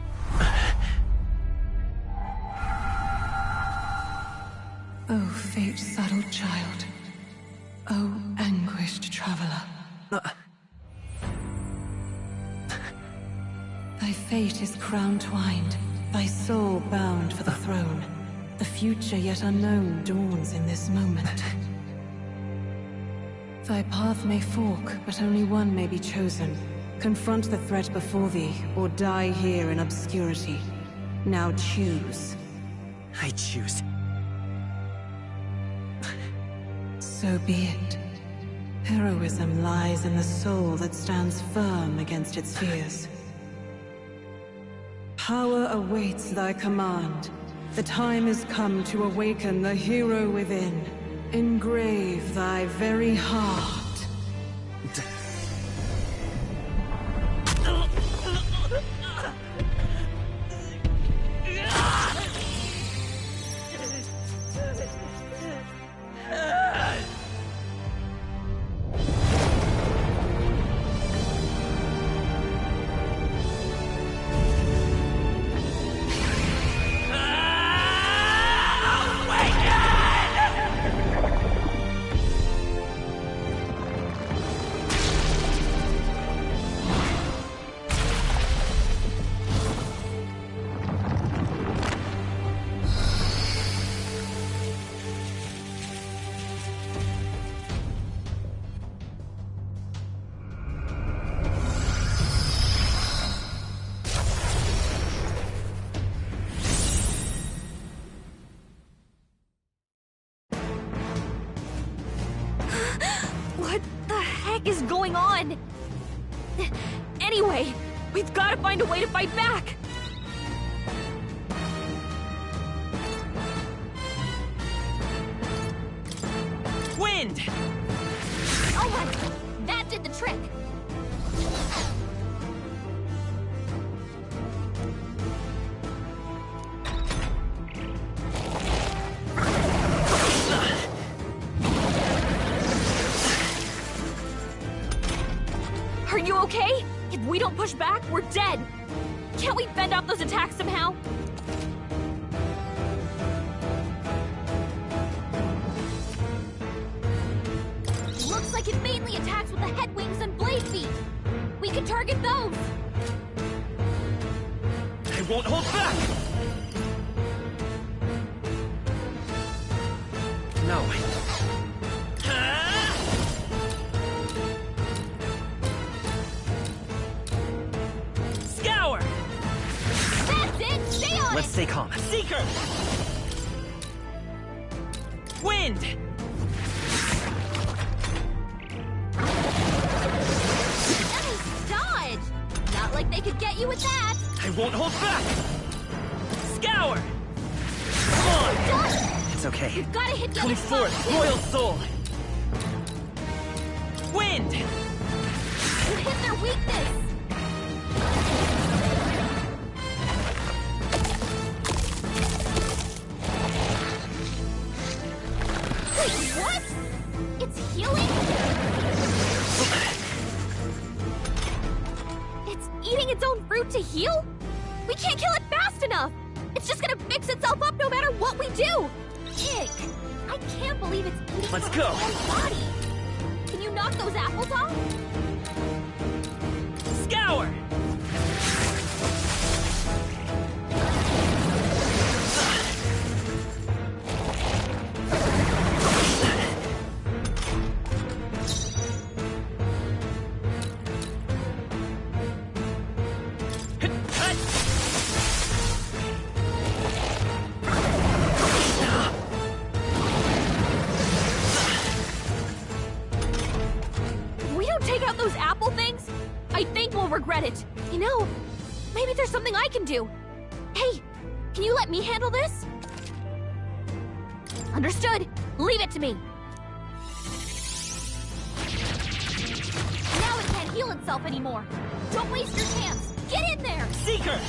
Oh, fate-saddled child. Oh, anguished traveler. Thy fate is crown-twined, thy soul bound for the throne. The future yet unknown dawns in this moment. Thy path may fork, but only one may be chosen. Confront the threat before thee, or die here in obscurity. Now choose. I choose. So be it. Heroism lies in the soul that stands firm against its fears. Power awaits thy command. The time is come to awaken the hero within. Engrave thy very heart. What the heck is going on? Anyway, we've got to find a way to fight back! Wind! Alright, that did the trick! Are you okay? If we don't push back, we're dead! Can't we fend off those attacks somehow? Looks like it mainly attacks with the head wings and blade feet! We can target those! I won't hold back! No. Scour! That's it! Stay on Let's it! stay calm. Seeker! Wind! Nice dodge! Not like they could get you with that! I won't hold back! Scour! Come on! Done! It's okay. We've gotta hit the Coming other spot, forth, too. Royal Soul! Wind! You hit their weakness! Wait, what? It's healing? It's eating its own fruit to heal? We can't kill it fast enough! It's just gonna fix itself up no matter what we do! Ick! I can't believe it's eating Let's from go. its own body! Can you knock those apples off? Scour! If we don't take out those apple things, I think we'll regret it. You know, maybe there's something I can do. Hey, can you let me handle this? Understood. Leave it to me. Now it can't heal itself anymore. Don't waste your chance. Get in there! Seeker!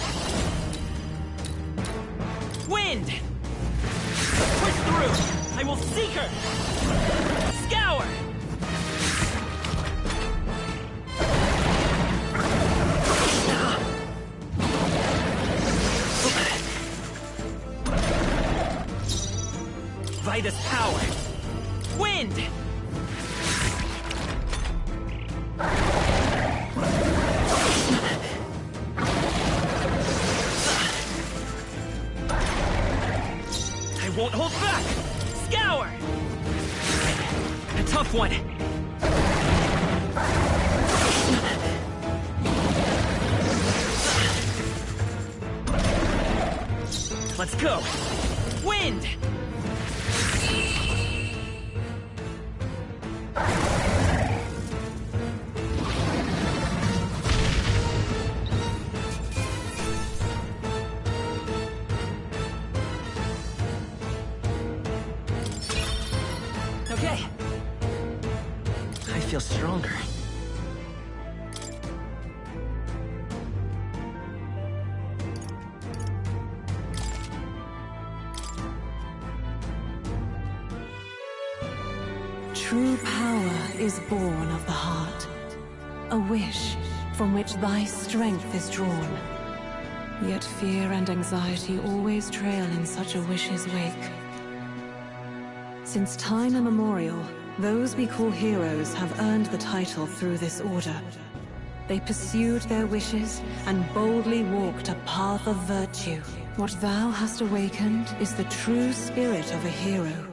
Wind! Push through! I will Seeker! Scour! Vitus power! Wind! I won't hold back! Scour! A tough one! Let's go! Wind! Okay. I feel stronger. True power is born of the heart, a wish from which thy strength is drawn. Yet fear and anxiety always trail in such a wish's wake. Since time immemorial, those we call heroes have earned the title through this order. They pursued their wishes and boldly walked a path of virtue. What thou hast awakened is the true spirit of a hero.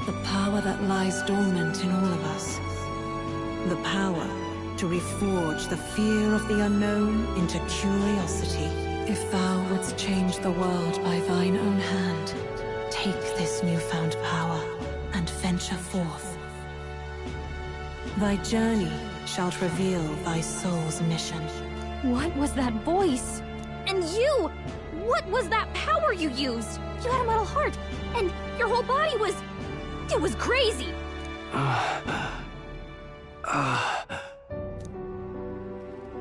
The power that lies dormant in all of us. The power to reforge the fear of the unknown into curiosity. If thou wouldst change the world by thine own hand, take this newfound power and venture forth. Thy journey shalt reveal thy soul's mission. What was that voice? And you! What was that power you used? You had a metal heart, and your whole body was... It was crazy!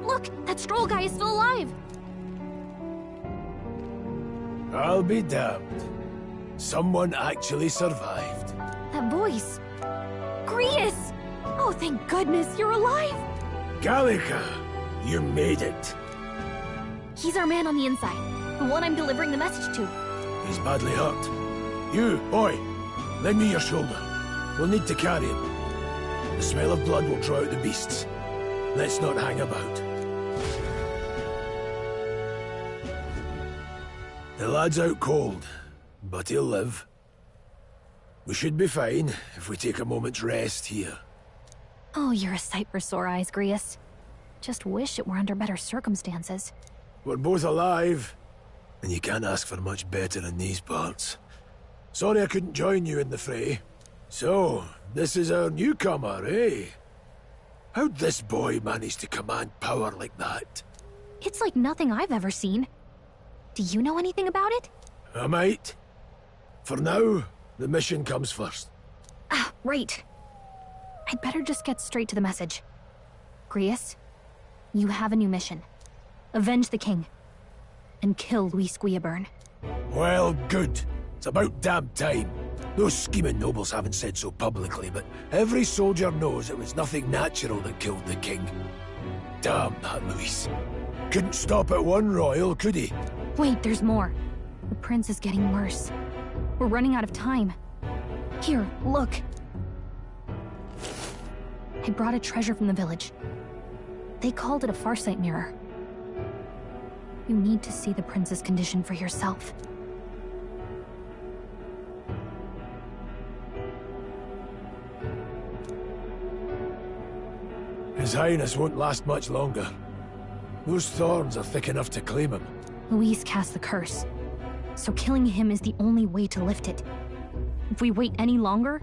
Look, that Stroll guy is still alive! I'll be damned. Someone actually survived. That voice... Grius! Oh, thank goodness, you're alive! Gallica, you made it. He's our man on the inside, the one I'm delivering the message to. He's badly hurt. You, boy, lend me your shoulder. We'll need to carry him. The smell of blood will draw out the beasts. Let's not hang about. The lad's out cold, but he'll live. We should be fine if we take a moment's rest here. Oh, you're a sight for sore eyes, Grius. Just wish it were under better circumstances. We're both alive, and you can't ask for much better in these parts. Sorry I couldn't join you in the fray. So, this is our newcomer, eh? How'd this boy manage to command power like that? It's like nothing I've ever seen. Do you know anything about it? I might. For now, the mission comes first. Ah, right. I'd better just get straight to the message. Grius, you have a new mission. Avenge the king. And kill Luis Guillaburn. Well, good. It's about damn time. Those scheming nobles haven't said so publicly, but every soldier knows it was nothing natural that killed the king. Damn that Luis. Couldn't stop at one royal, could he? Wait, there's more. The prince is getting worse. We're running out of time. Here, look. I brought a treasure from the village. They called it a farsight mirror. You need to see the prince's condition for yourself. His Highness won't last much longer. Those thorns are thick enough to claim him. Luis cast the curse, so killing him is the only way to lift it. If we wait any longer,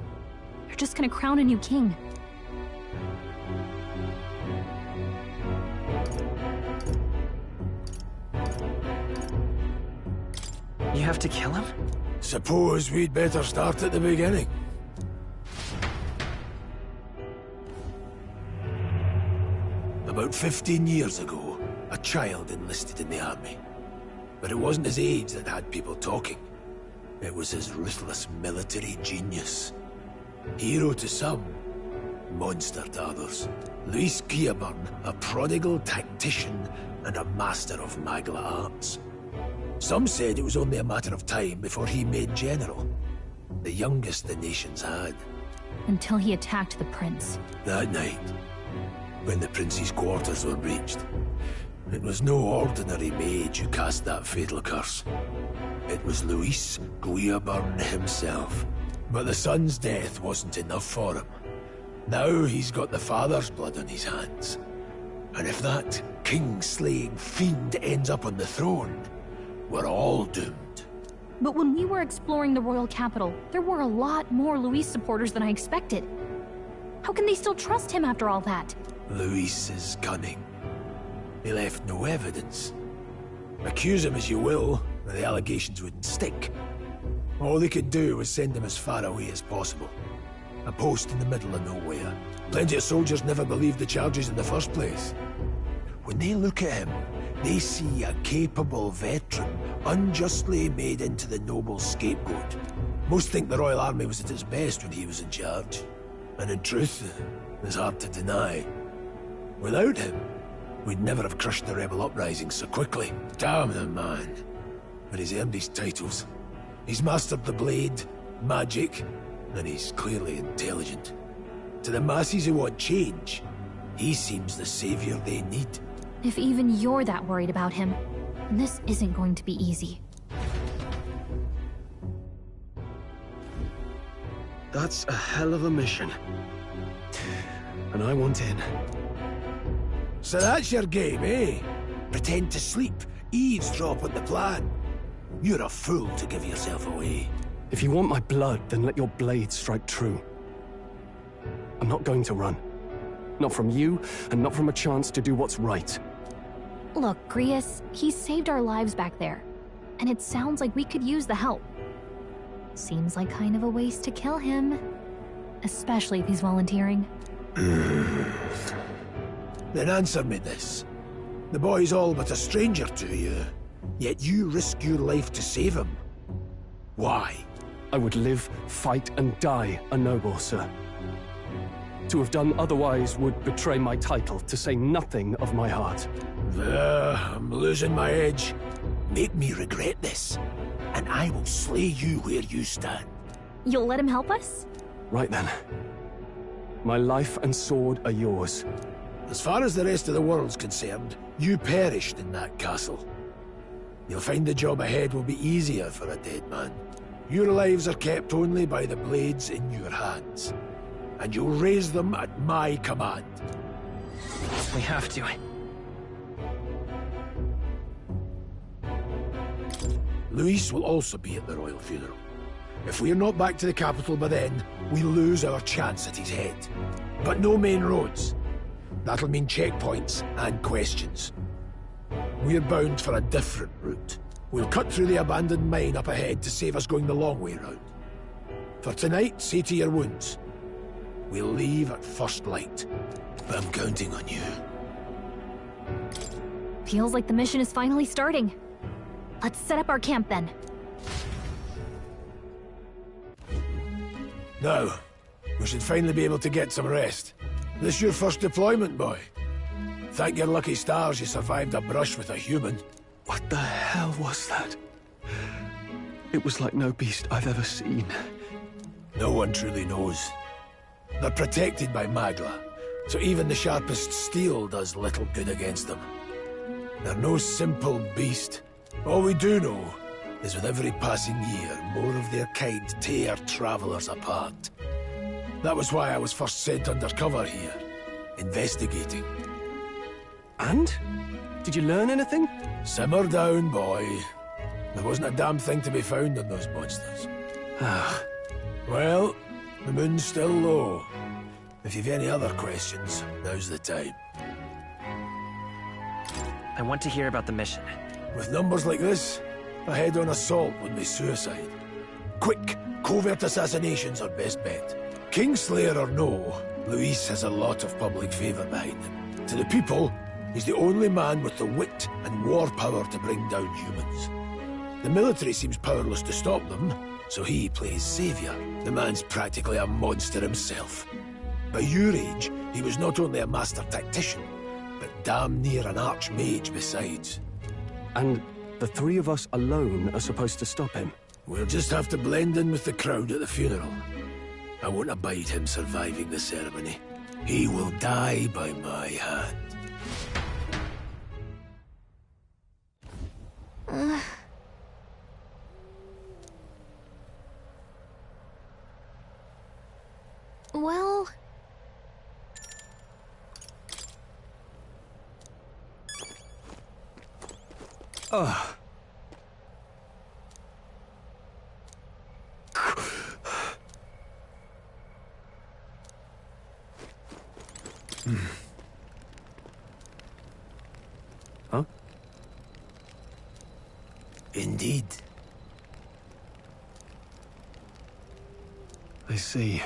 you're just gonna crown a new king. You have to kill him? Suppose we'd better start at the beginning. About 15 years ago, a child enlisted in the army. But it wasn't his age that had people talking. It was his ruthless military genius. Hero to some, monster to others. Luis Guillaburn, a prodigal tactician and a master of Magla arts. Some said it was only a matter of time before he made general. The youngest the nation's had. Until he attacked the prince. That night, when the prince's quarters were reached, it was no ordinary mage who cast that fatal curse. It was Luis Guillaburn himself. But the son's death wasn't enough for him. Now he's got the father's blood on his hands. And if that king-slaying fiend ends up on the throne, we're all doomed. But when we were exploring the royal capital, there were a lot more Luis supporters than I expected. How can they still trust him after all that? Luis is cunning. He left no evidence. Accuse him as you will, the allegations wouldn't stick. All they could do was send him as far away as possible. A post in the middle of nowhere. Plenty of soldiers never believed the charges in the first place. When they look at him, they see a capable veteran, unjustly made into the noble scapegoat. Most think the Royal Army was at its best when he was in charge. And in truth, it's hard to deny. Without him, we'd never have crushed the rebel uprising so quickly. Damn the man. But he's earned his titles. He's mastered the blade, magic, and he's clearly intelligent. To the masses who want change, he seems the savior they need. If even you're that worried about him, this isn't going to be easy. That's a hell of a mission. And I want in. So that's your game, eh? Pretend to sleep, eavesdrop on the plan. You're a fool to give yourself away. If you want my blood, then let your blade strike true. I'm not going to run. Not from you, and not from a chance to do what's right. Look, Grius, he saved our lives back there. And it sounds like we could use the help. Seems like kind of a waste to kill him. Especially if he's volunteering. Then answer me this. The boy's all but a stranger to you, yet you risk your life to save him. Why? I would live, fight, and die a noble, sir. To have done otherwise would betray my title, to say nothing of my heart. I'm losing my edge. Make me regret this, and I will slay you where you stand. You'll let him help us? Right then. My life and sword are yours. As far as the rest of the world's concerned, you perished in that castle. You'll find the job ahead will be easier for a dead man. Your lives are kept only by the blades in your hands. And you'll raise them at my command. We have to. Luis will also be at the royal funeral. If we're not back to the capital by then, we lose our chance at his head. But no main roads. That'll mean checkpoints and questions. We're bound for a different route. We'll cut through the abandoned mine up ahead to save us going the long way round. For tonight, see to your wounds. We'll leave at first light. I'm counting on you. Feels like the mission is finally starting. Let's set up our camp then. Now, we should finally be able to get some rest. This your first deployment, boy? Thank your lucky stars you survived a brush with a human. What the hell was that? It was like no beast I've ever seen. No one truly knows. They're protected by Magla, so even the sharpest steel does little good against them. They're no simple beast. All we do know is with every passing year, more of their kind tear travelers apart. That was why I was first sent undercover here, investigating. And? Did you learn anything? Simmer down, boy. There wasn't a damn thing to be found on those monsters. Well, the moon's still low. If you've any other questions, now's the time. I want to hear about the mission. With numbers like this, a head-on assault would be suicide. Quick, covert assassinations are best bet. Kingslayer or no, Luis has a lot of public favor behind him. To the people, he's the only man with the wit and war power to bring down humans. The military seems powerless to stop them, so he plays savior. The man's practically a monster himself. By your age, he was not only a master tactician, but damn near an archmage besides. And the three of us alone are supposed to stop him? We'll just have to blend in with the crowd at the funeral. I won't abide him surviving the ceremony. He will die by my hand. Well... Ugh. Huh? Indeed. I see.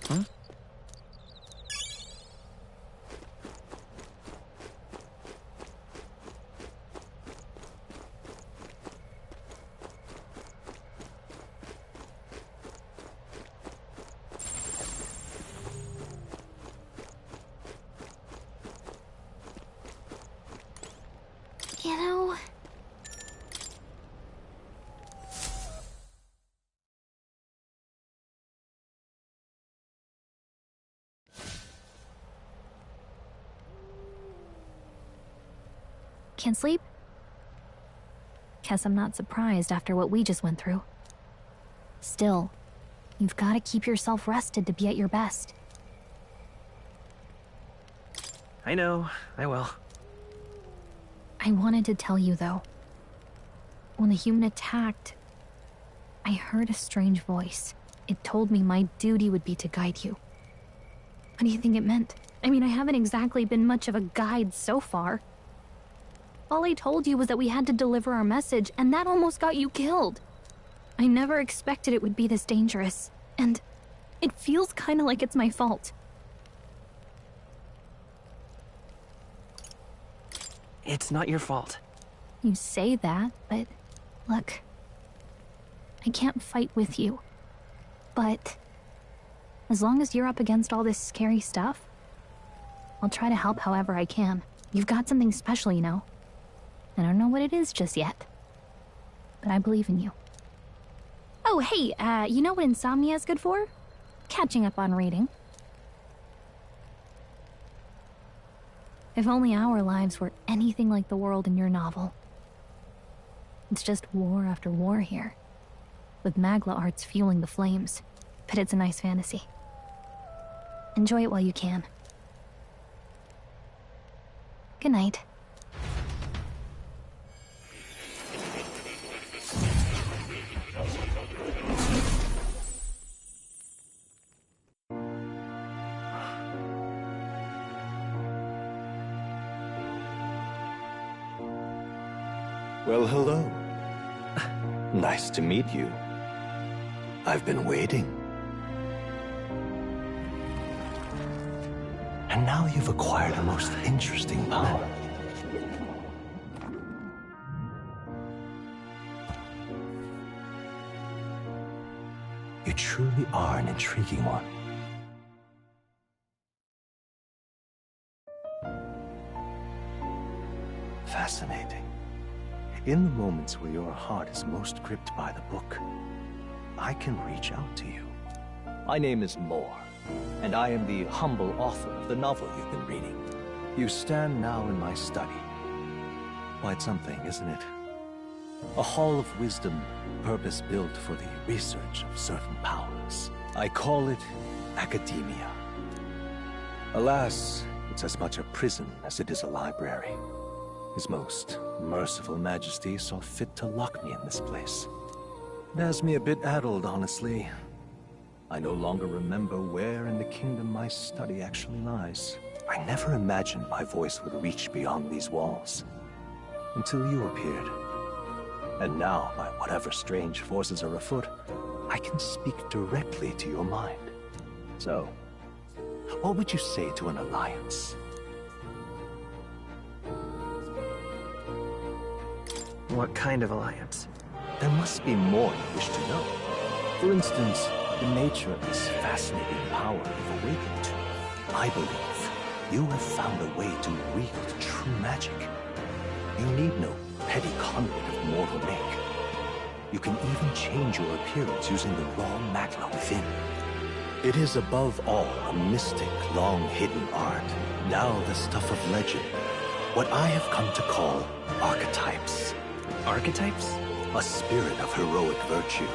Huh? You know... Can't sleep? Guess I'm not surprised after what we just went through. Still, you've got to keep yourself rested to be at your best. I know, I will. I wanted to tell you, though. When the human attacked, I heard a strange voice. It told me my duty would be to guide you. What do you think it meant? I mean, I haven't exactly been much of a guide so far. All I told you was that we had to deliver our message, and that almost got you killed. I never expected it would be this dangerous, and it feels kind of like it's my fault. It's not your fault. You say that, but look, I can't fight with you. But as long as you're up against all this scary stuff, I'll try to help however I can. You've got something special, you know. I don't know what it is just yet, but I believe in you. Oh, hey, you know what insomnia is good for? Catching up on reading. If only our lives were anything like the world in your novel. It's just war after war here, with Magla arts fueling the flames, but it's a nice fantasy. Enjoy it while you can. Good night. Well, hello. Nice to meet you. I've been waiting. And now you've acquired a most interesting power. You truly are an intriguing one. Fascinating. In the moments where your heart is most gripped by the book, I can reach out to you. My name is Moore, and I am the humble author of the novel you've been reading. You stand now in my study. Quite something, isn't it? A hall of wisdom, purpose-built for the research of certain powers. I call it academia. Alas, it's as much a prison as it is a library. His most merciful majesty saw fit to lock me in this place. It has me a bit addled, honestly. I no longer remember where in the kingdom my study actually lies. I never imagined my voice would reach beyond these walls. Until you appeared. And now, by whatever strange forces are afoot, I can speak directly to your mind. So, what would you say to an alliance? What kind of alliance? There must be more you wish to know. For instance, the nature of this fascinating power you've awakened to. I believe you have found a way to wield true magic. You need no petty conduit of mortal make. You can even change your appearance using the raw magla within. It is above all a mystic, long-hidden art, now the stuff of legend. What I have come to call archetypes. Archetypes? A spirit of heroic virtue.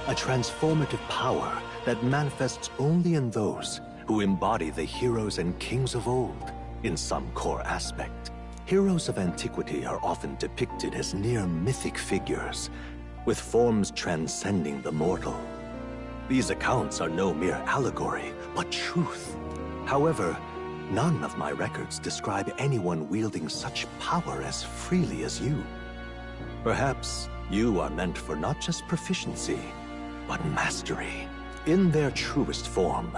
A transformative power that manifests only in those who embody the heroes and kings of old in some core aspect. Heroes of antiquity are often depicted as near mythic figures, with forms transcending the mortal. These accounts are no mere allegory, but truth. However, none of my records describe anyone wielding such power as freely as you. Perhaps you are meant for not just proficiency, but mastery. In their truest form,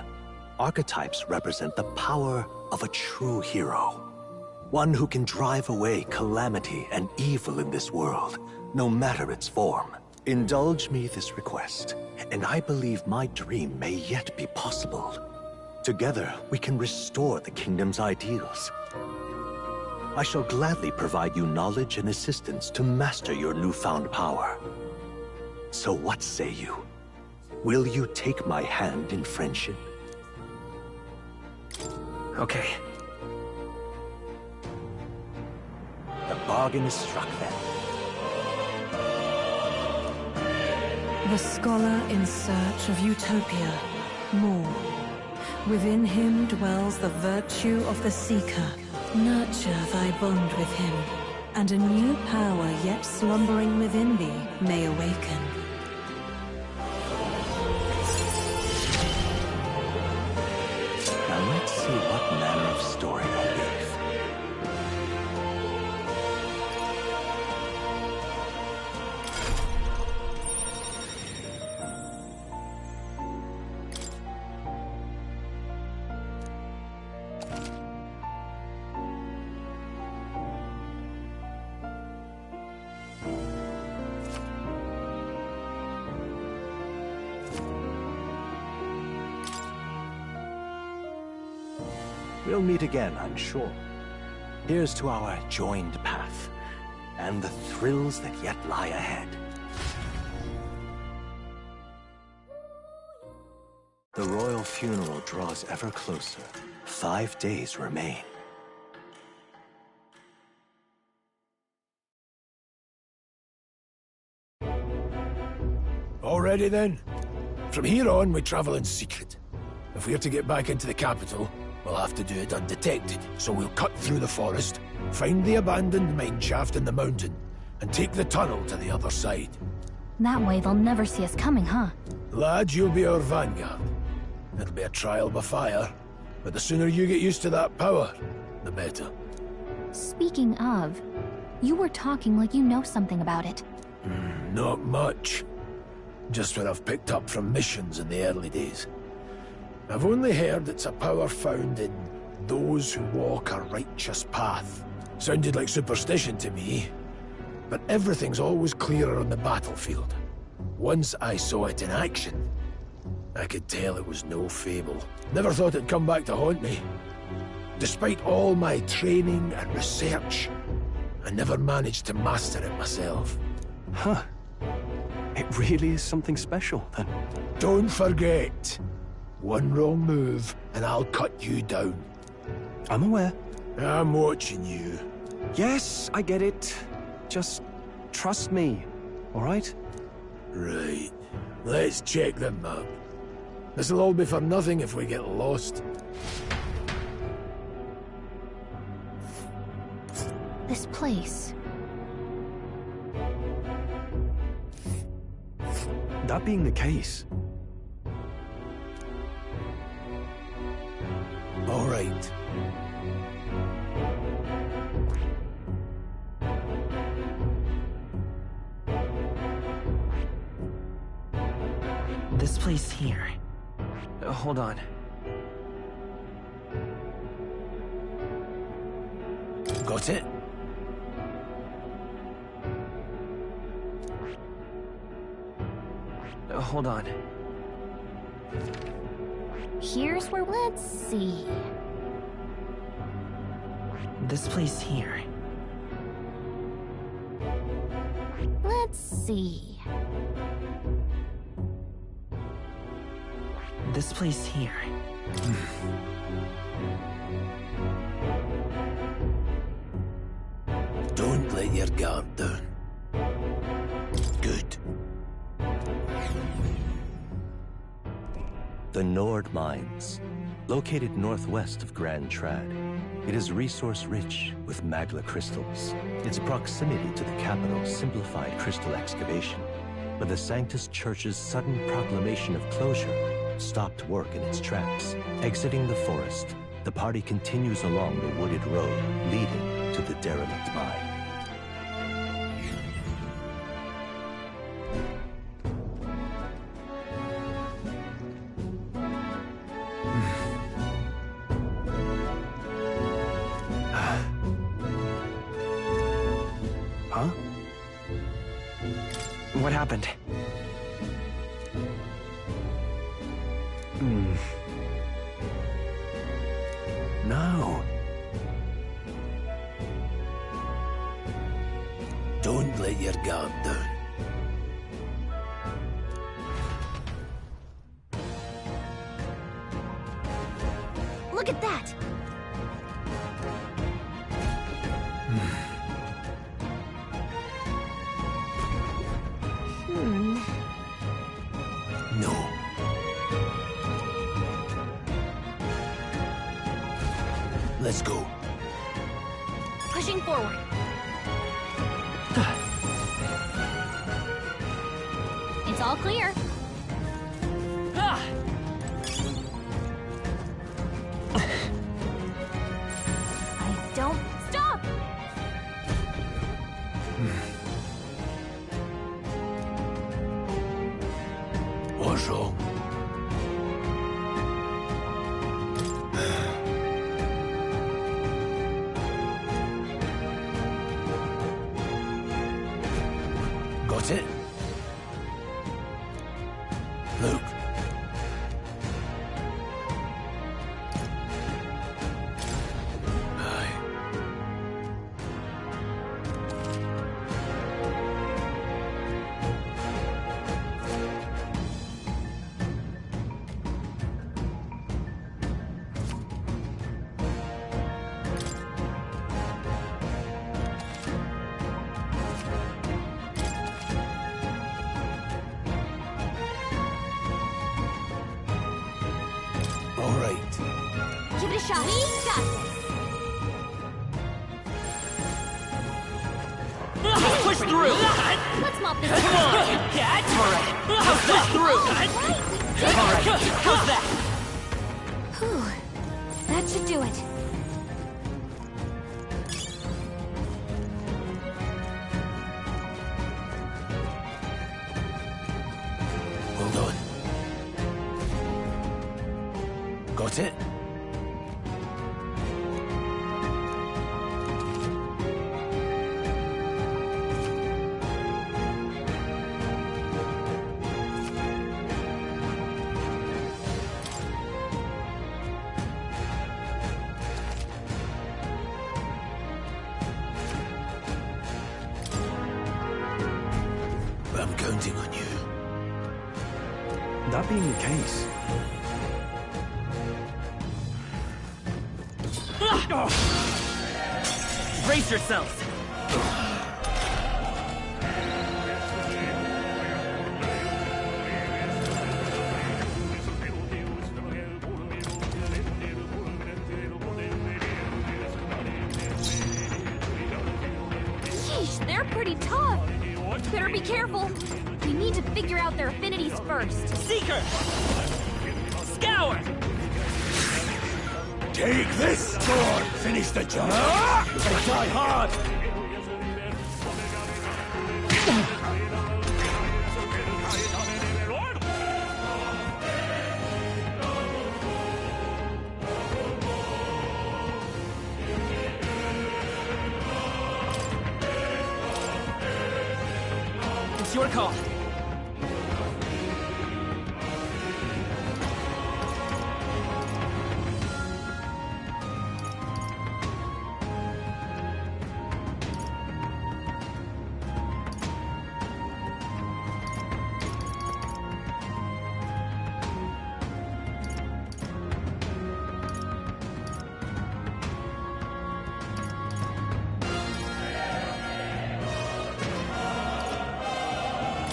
archetypes represent the power of a true hero. One who can drive away calamity and evil in this world, no matter its form. Indulge me this request, and I believe my dream may yet be possible. Together, we can restore the kingdom's ideals. I shall gladly provide you knowledge and assistance to master your newfound power. So what say you? Will you take my hand in friendship? Okay. The bargain is struck then. The scholar in search of utopia. More. Within him dwells the virtue of the seeker. Nurture thy bond with him, and a new power yet slumbering within thee may awaken. Now let's see what manner of story I weave. We'll meet again, I'm sure. Here's to our joined path, and the thrills that yet lie ahead. The royal funeral draws ever closer. 5 days remain. Already then? From here on, we travel in secret. If we're to get back into the capital, we'll have to do it undetected. So we'll cut through the forest, find the abandoned mine shaft in the mountain, and take the tunnel to the other side. That way they'll never see us coming, huh? Lad, you'll be our vanguard. It'll be a trial by fire, but the sooner you get used to that power, the better. Speaking of, you were talking like you know something about it. Not much. Just what I've picked up from missions in the early days. I've only heard it's a power found in those who walk a righteous path. Sounded like superstition to me, but everything's always clearer on the battlefield. Once I saw it in action, I could tell it was no fable. Never thought it'd come back to haunt me. Despite all my training and research, I never managed to master it myself. Huh. It really is something special, then. Don't forget. One wrong move, and I'll cut you down. I'm aware. I'm watching you. Yes, I get it. Just trust me, all right? Right. Let's check the map. This'll all be for nothing if we get lost. This place. That being the case... All right. This place here. Hold on. Got it? Hold on. Here's where let's see. This place here. Let's see. This place here. Don't let your guard down. Good. The Nord Mines, located northwest of Grand Trad. It is resource-rich with magla crystals. Its proximity to the capital simplified crystal excavation. but the Sanctus Church's sudden proclamation of closure stopped work in its tracks. Exiting the forest, the party continues along the wooded road leading to the derelict mine. Huh? What happened? No. Don't let your guard down. Look at that! No. Let's go. Pushing forward. It's all clear. I don't stop. What's wrong? Got it? Look. All right. Give it a shot. We got this. Push through! Let's mop this. Come on! Catch! Alright! How's that through? Alright, how's that? Whew. That should do it. Hold on. Got it? I'm counting on you. That being the case, Brace yourselves! Yeesh, they're pretty tough. Better be careful. We need to figure out their affinities first. Seeker! Scour! Take this! Sword! Finish the job! And die hard! It's your call.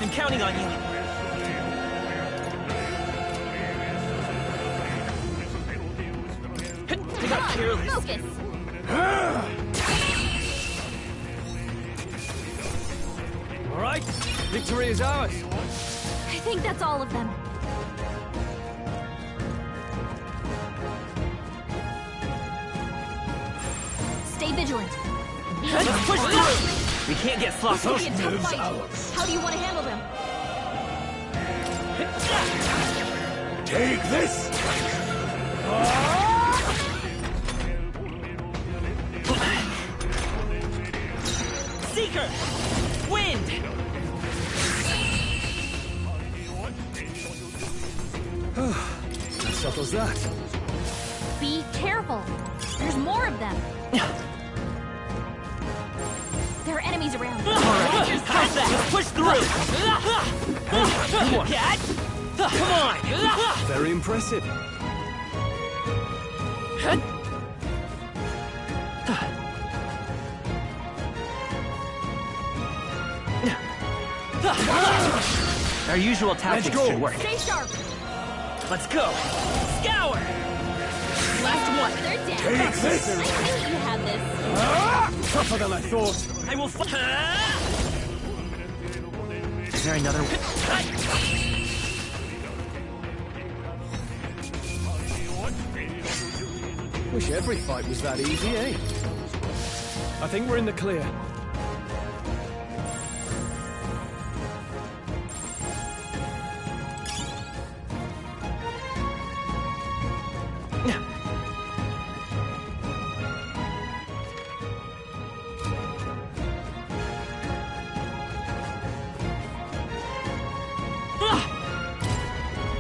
I'm counting on you. I got careless. Focus. All right. Victory is ours. I think that's all of them. Stay vigilant. Let's push through! We can't get sloppy. This will be a tough fight. How do you want to handle them? Take this! Seeker! Wind! That settles that. Be careful. There's more of them. There are enemies around. How's that? Push through! Come on! Very impressive. Our usual tactics should work. Stay sharp. Let's go! Scour! Last one! They're down. Take this! I knew you had this. Tougher than I thought. I will Is there another Wish every fight was that easy, eh? I think we're in the clear.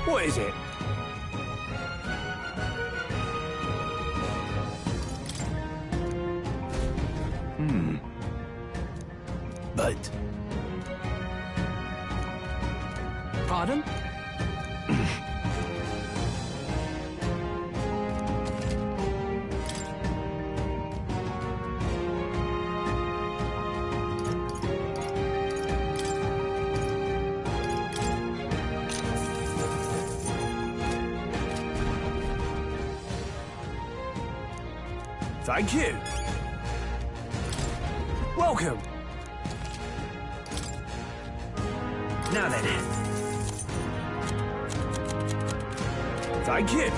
What is it? But... Pardon? Thank you. Welcome. Now then. Thank you.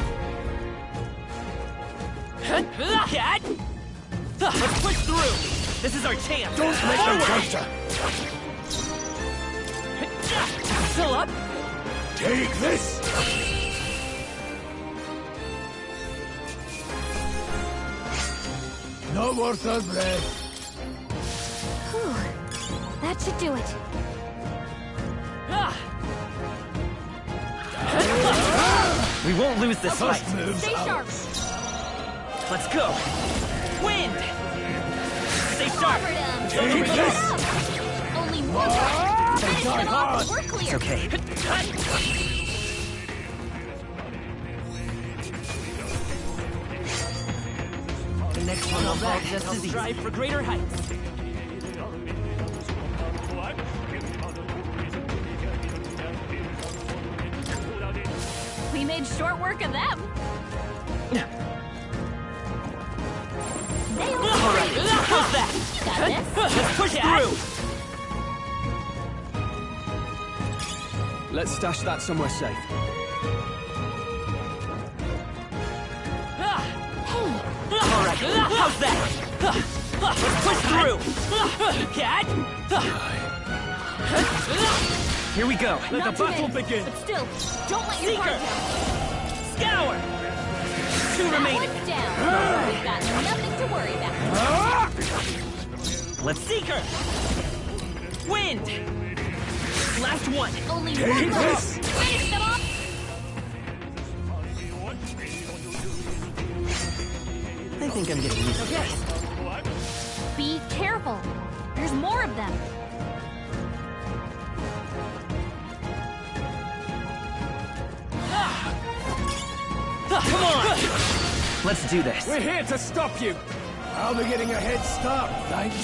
Let's push through! This is our chance! Don't make no counter! Still up? Take this! No worth of breath. Whew. That should do it. We won't lose this fight. Stay sharp. Let's go. Wind. Stay sharp. Take this! Only one more. Finish them off. We're clear. It's okay. The next one will fall just as easy. Strive for greater heights. We made short work of them. They all Right. How's that? You got this. Let's push through. Let's stash that somewhere safe. All right. How's that? Let's push through. Here we go. Let the battle begin. But still, don't let your guard down. Scour. Two remaining. One's down. We've got nothing to worry about. Let's Seeker. Wind. Last one. Only Take one more. this! Finish them off. I think I'm getting used to this. Be careful. There's more of them. Come on! Let's do this. We're here to stop you. I'll be getting a head start, thanks.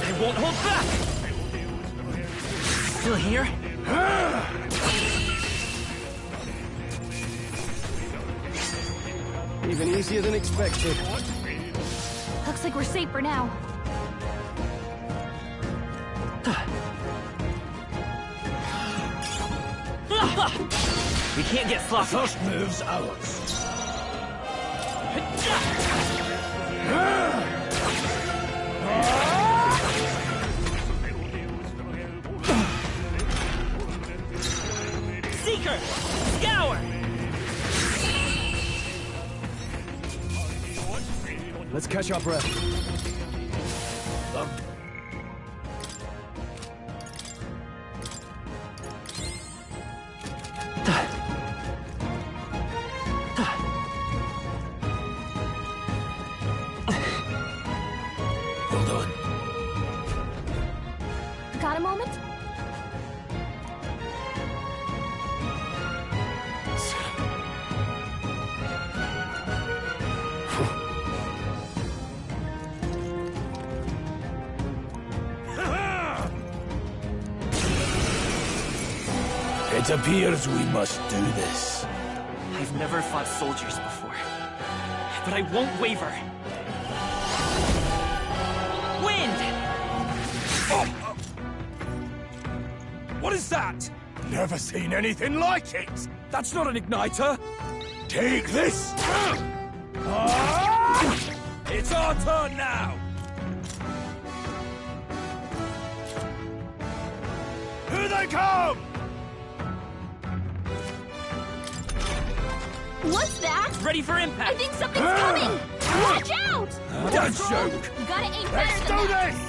I won't hold back! Still here? Even easier than expected. Looks like we're safe for now. We can't get sloppy. First move's ours. Seeker! Scour! Let's catch our breath. Hold on. Got a moment? It appears we must do this. I've never fought soldiers before, but I won't waver. Wind! What is that? Never seen anything like it! That's not an igniter! Take this! It's our turn now! Here they come! What's that? Ready for impact! I think something's coming! Watch out! Don't joke! You gotta aim better Let's than do that! this!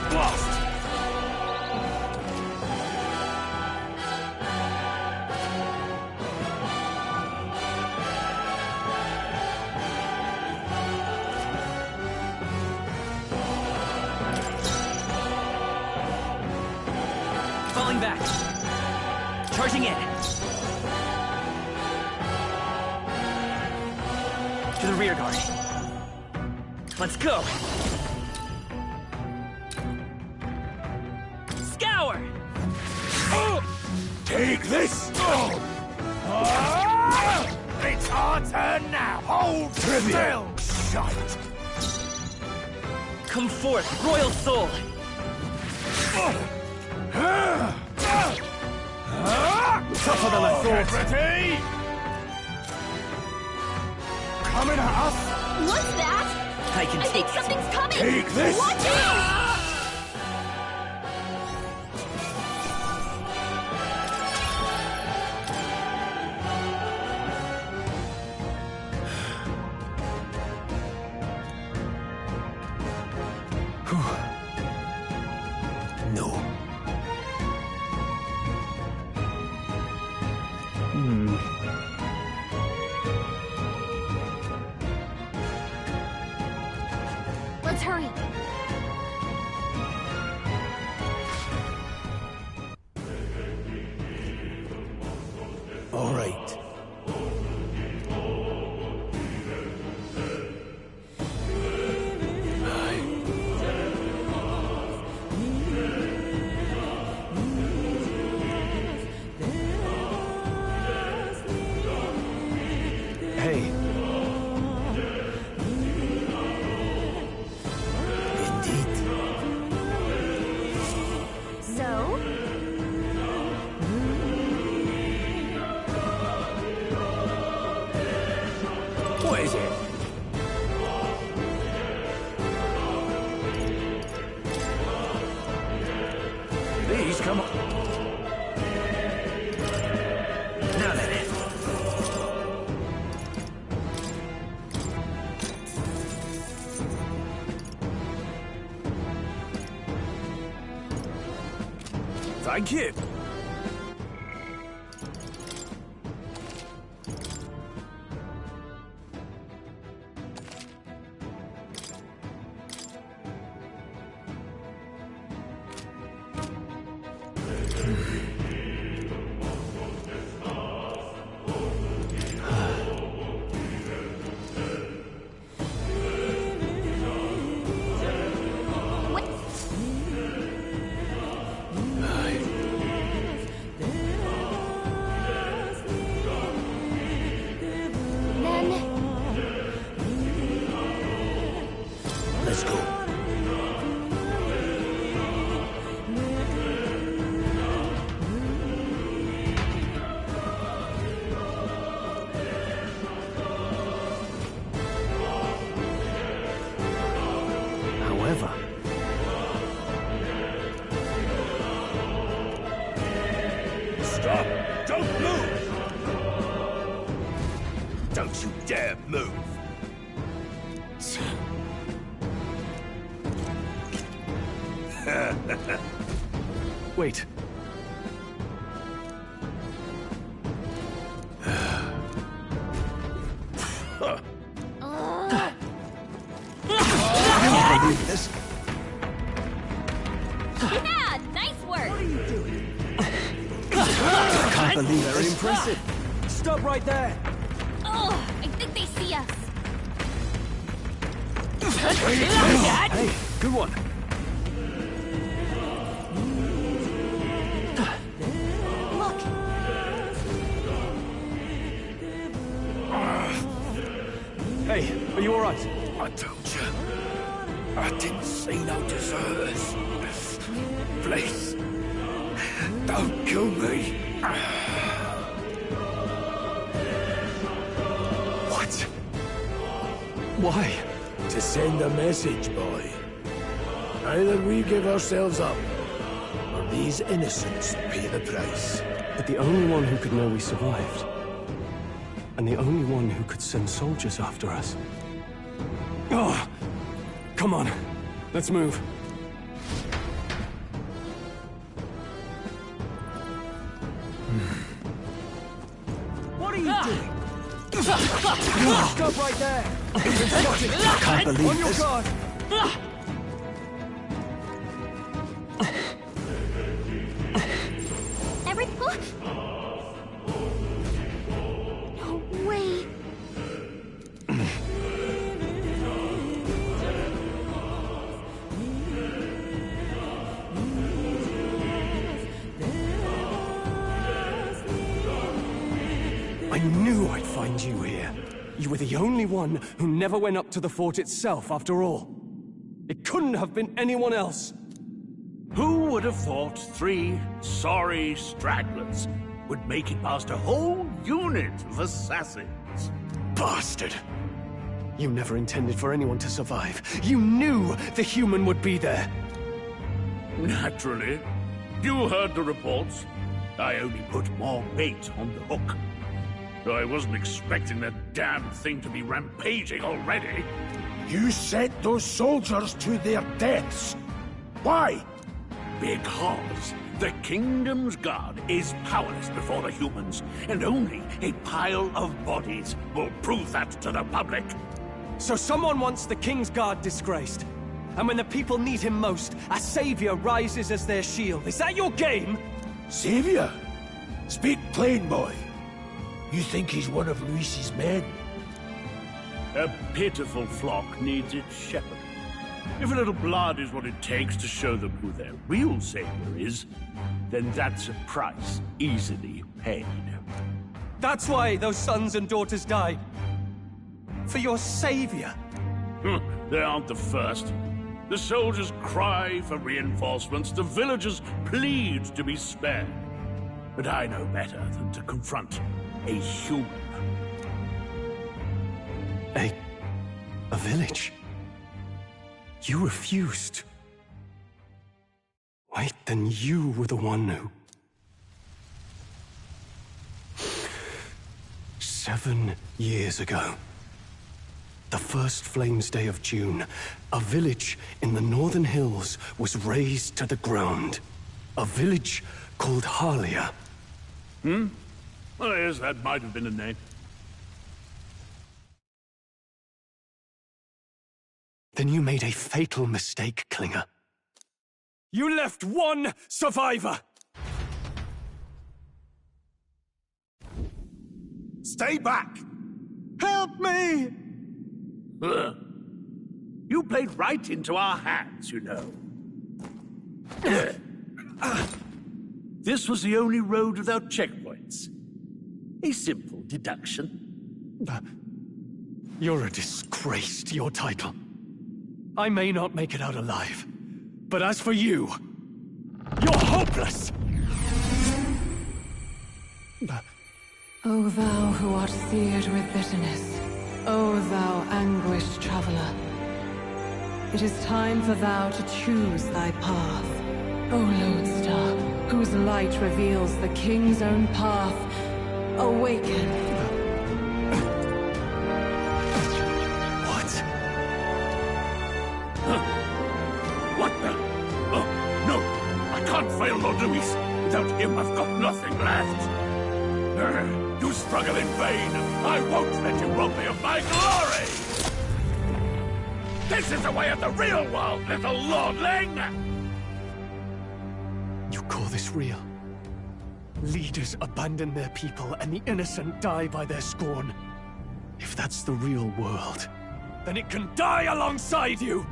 Blast! Falling back. Charging in. To the rear guard. Let's go. Scour! Take this! It's our turn now! Hold still! Shite! Come forth, Royal Soul! Tougher than I thought. Ready? Coming at us! What's that? I can I take think it. something's coming! Take this! Watch out! No. Let's hurry. All right. Hey, Indeed. So? What is it? Please come on. Now then. thank you. Stop! Don't move! Don't you dare move! Wait. This. Yeah, nice work. What are you doing? I can't believe it. Very impressive. Stop right there. Oh, I think they see us. Hey, good one. Look. Hey, are you all right? I told you. I didn't see no deserters. Please, don't kill me. What? Why? To send a message, boy. Either we give ourselves up, or these innocents pay the price. But the only one who could know we survived, and the only one who could send soldiers after us. Oh, come on, let's move. What are you doing? Stop right there! I can't believe on your this. guard! No way. I knew I'd find you here. You were the only one who never went up to the fort itself, after all. It couldn't have been anyone else. Who would have thought 3 sorry stragglers would make it past a whole unit of assassins? Bastard! You never intended for anyone to survive. You knew the human would be there. Naturally. You heard the reports. I only put more bait on the hook. I wasn't expecting that damn thing to be rampaging already. You sent those soldiers to their deaths. Why? Because the Kingdom's Guard is powerless before the humans, and only a pile of bodies will prove that to the public. So someone wants the King's Guard disgraced. And when the people need him most, a savior rises as their shield. Is that your game? Savior? Speak plain, boy. You think he's one of Luis's men? A pitiful flock needs its shepherd. If a little blood is what it takes to show them who their real savior is, then that's a price easily paid. That's why those sons and daughters died. For your savior. They aren't the first. The soldiers cry for reinforcements, the villagers plead to be spared. But I know better than to confront a human. A village? You refused. Wait, then you were the one who... 7 years ago. The first Flames Day of June, a village in the northern hills was razed to the ground. A village called Harlia. Well, yes, that might have been a name. Then you made a fatal mistake, Klinger. You left one survivor! Stay back! Help me! You played right into our hands, you know. This was the only road without checkpoints. A simple deduction. You're a disgrace to your title. I may not make it out alive, but as for you, you're hopeless! O thou who art seared with bitterness, O thou anguished traveler, it is time for thou to choose thy path, O lodestar. whose light reveals the king's own path. Awaken. What? What the? Oh, no! I can't fail Lord Luis. Without him, I've got nothing left. You struggle in vain. I won't let you rob me of my glory! This is the way of the real world, little lordling! You call this real? Leaders abandon their people and the innocent die by their scorn. If that's the real world, then it can die alongside you!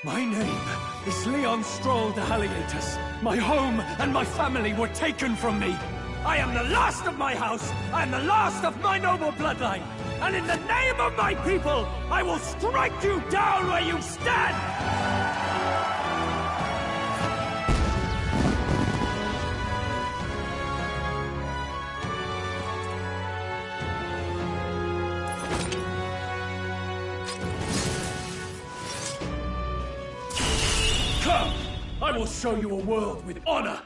My name is Leon Stroll de Halietus. My home and my family were taken from me. I am the last of my house. I am the last of my noble bloodline. And in the name of my people, I will strike you down where you stand! Come! I will show you a world with honor!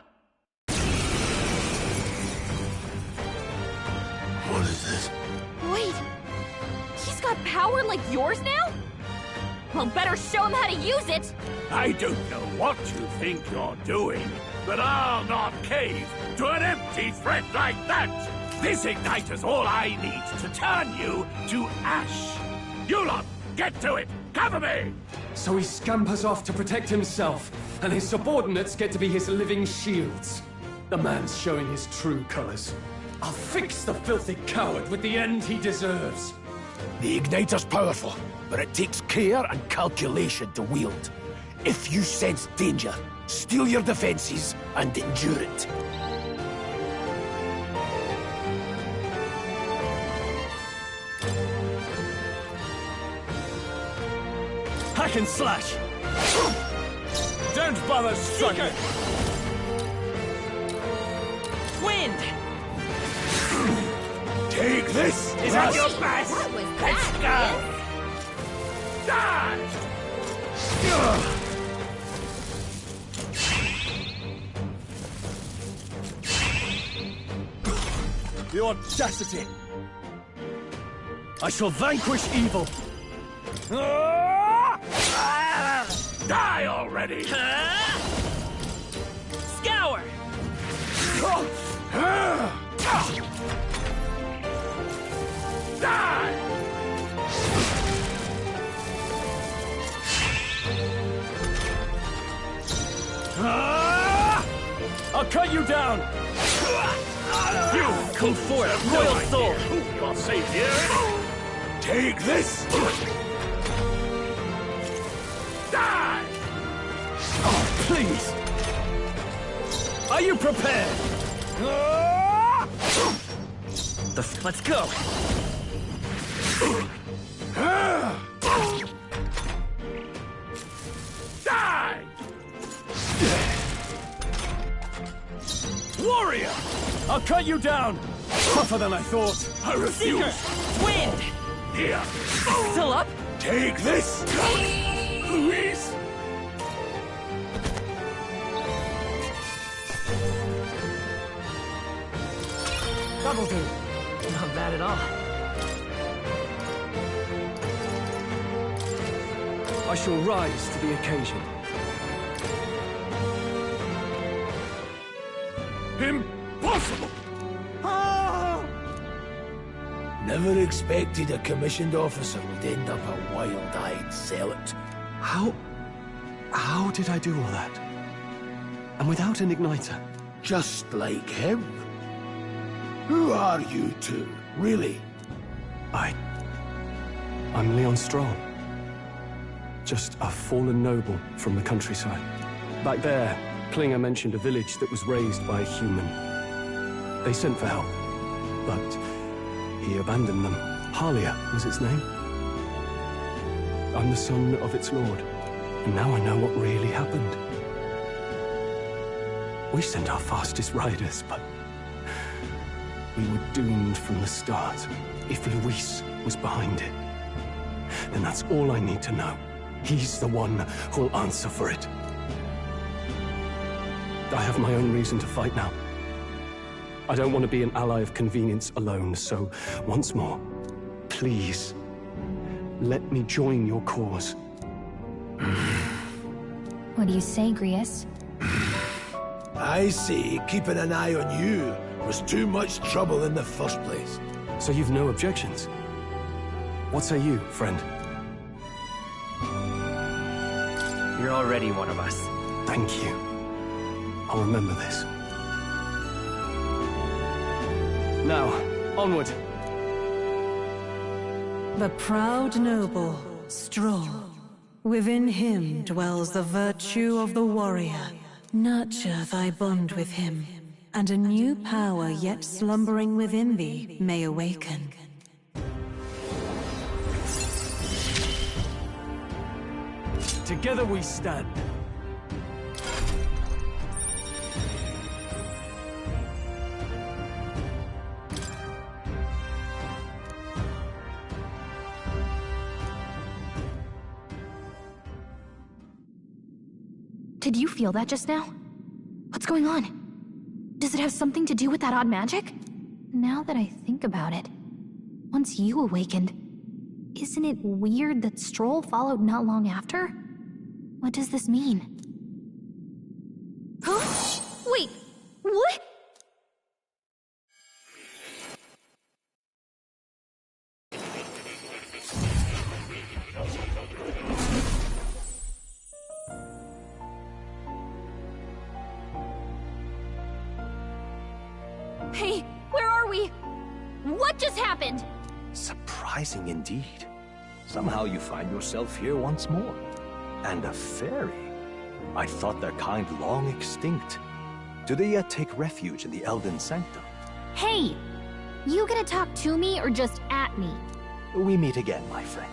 What is this? Wait, he's got power like yours now? Well, better show him how to use it! I don't know what you think you're doing, but I'll not cave to an empty threat like that! This igniter's all I need to turn you to ash! You lot, get to it! Cover me! So he scampers off to protect himself, and his subordinates get to be his living shields. The man's showing his true colors. I'll fix the filthy coward with the end he deserves. The igniter's powerful, but it takes care and calculation to wield. If you sense danger, steel your defenses and endure it. Hack and slash! Don't bother striking! Wind! Take this! Is that your best? Let's go! Die! The audacity! I shall vanquish evil! Die already! Scour! Die! I'll cut you down! You come forth, Royal Soul! Who your savior is? Take this! Die! Oh, please! Are you prepared? Let's go! Die! Warrior! I'll cut you down! Tougher than I thought. I refuse! Seeker! Wind! Here! Still up? Take this! Luis! That'll do. Not bad at all. I shall rise to the occasion. Impossible! Never expected a commissioned officer would end up a wild-eyed zealot. How did I do all that? And without an igniter? Just like him. Who are you two, really? I'm Leon Stroll. Just a fallen noble from the countryside. Back there, Klinger mentioned a village that was raised by a human. They sent for help, but he abandoned them. Halia was its name. I'm the son of its lord, and now I know what really happened. We sent our fastest riders, but We were doomed from the start. If Luis was behind it, then that's all I need to know. He's the one who'll answer for it. I have my own reason to fight now. I don't want to be an ally of convenience alone, so once more, please, let me join your cause. What do you say, Grius? I say keeping an eye on you was too much trouble in the first place. So you've no objections? What say you, friend? You're already one of us. Thank you. I'll remember this. Now, onward. The proud noble, Stroll. Within him dwells the virtue of the warrior. Nurture thy bond with him, and a new power yet slumbering within thee may awaken. Together we stand. Did you feel that just now? What's going on? Does it have something to do with that odd magic? Now that I think about it, once you awakened, isn't it weird that Stroll followed not long after? What does this mean? Huh? Wait, what? Hey, where are we? What just happened? Surprising indeed. Somehow you find yourself here once more. And a fairy. I thought their kind long extinct. Do they yet take refuge in the Elden Sanctum? Hey! You gonna talk to me or just at me? We meet again, my friend.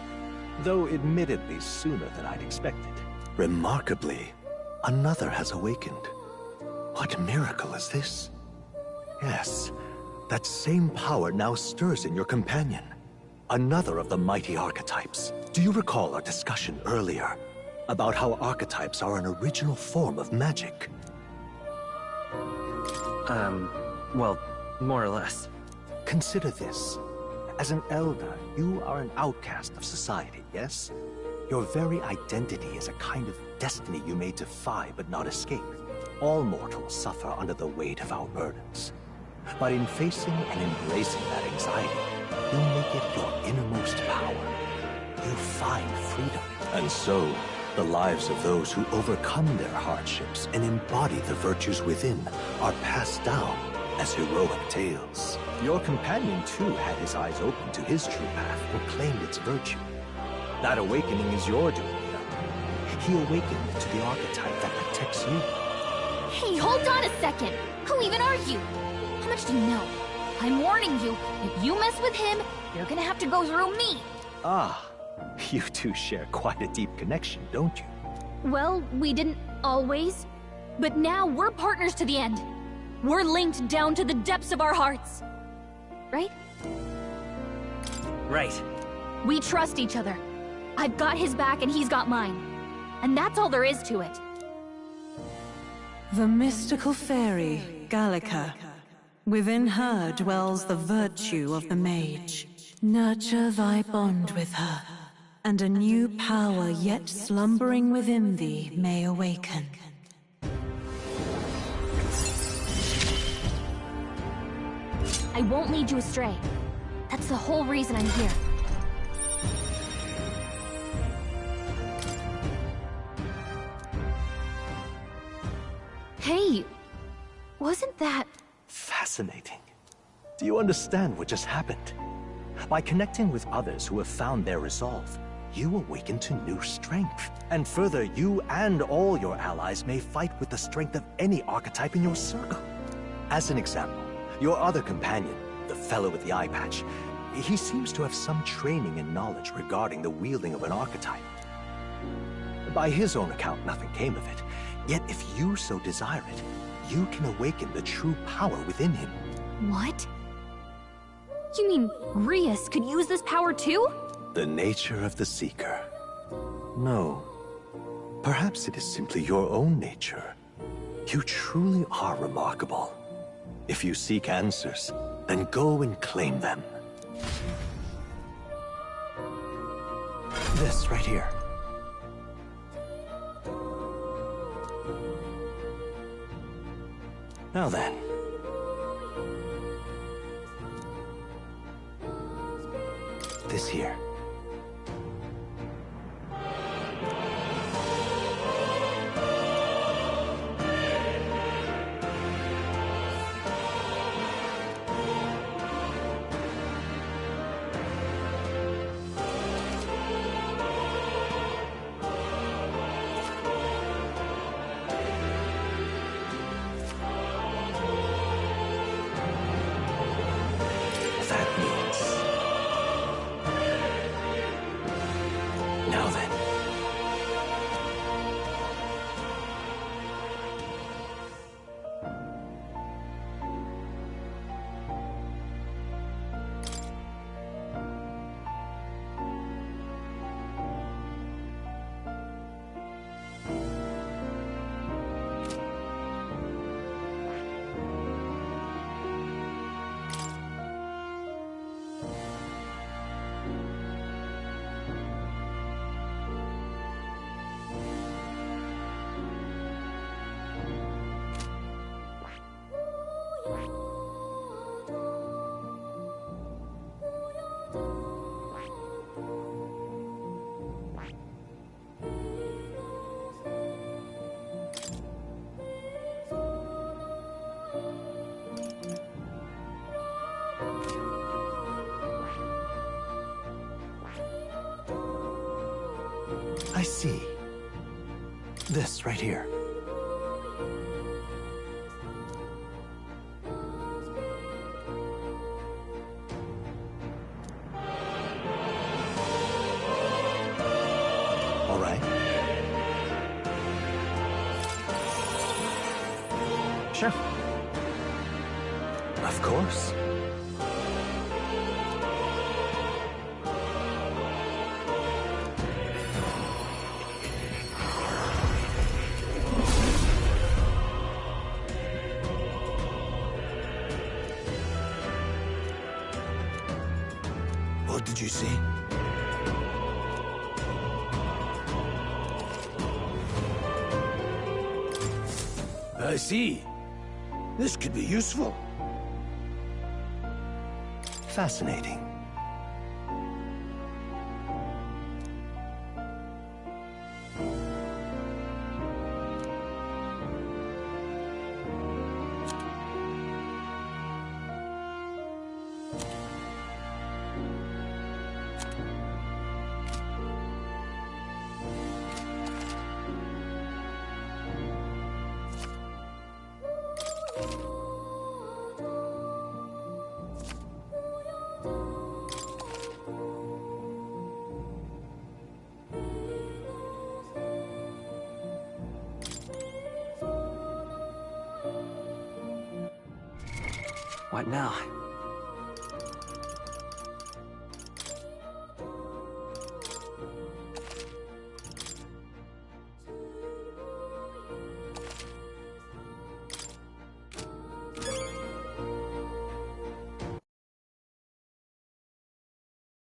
Though admittedly sooner than I'd expected. Remarkably, another has awakened. What miracle is this? Yes, that same power now stirs in your companion. Another of the mighty archetypes. Do you recall our discussion earlier about how archetypes are an original form of magic? Well, more or less. Consider this. As an elder, you are an outcast of society, yes? Your very identity is a kind of destiny you may defy but not escape. All mortals suffer under the weight of our burdens. But in facing and embracing that anxiety, you make it your innermost power. You find freedom. And so, the lives of those who overcome their hardships and embody the virtues within are passed down as heroic tales. Your companion, too, had his eyes open to his true path, proclaimed its virtue. That awakening is your doing, young. He awakened to the archetype that protects you. Hey, hold on a second! Who even are you? How much do you know? I'm warning you, if you mess with him, you're gonna have to go through me! Ah, you two share quite a deep connection, don't you? Well, we didn't always. But now we're partners to the end. We're linked down to the depths of our hearts. Right? Right. We trust each other. I've got his back and he's got mine. And that's all there is to it. The mystical fairy, Gallica. Within her dwells the virtue of the mage. Nurture thy bond with her, and a new power yet slumbering within thee may awaken. I won't lead you astray. That's the whole reason I'm here. Hey, wasn't that... Fascinating. Do you understand what just happened? By connecting with others who have found their resolve, you awaken to new strength. And further, you and all your allies may fight with the strength of any archetype in your circle. As an example, your other companion, the fellow with the eye patch, he seems to have some training and knowledge regarding the wielding of an archetype. By his own account, nothing came of it. Yet if you so desire it, you can awaken the true power within him. What? You mean Rias could use this power too? The nature of the Seeker. No. Perhaps it is simply your own nature. You truly are remarkable. If you seek answers, then go and claim them. This right here. Now then. This here. Now then. I see. This right here. All right. Sure. Of course. What did you say? I see. This could be useful. Fascinating. What now?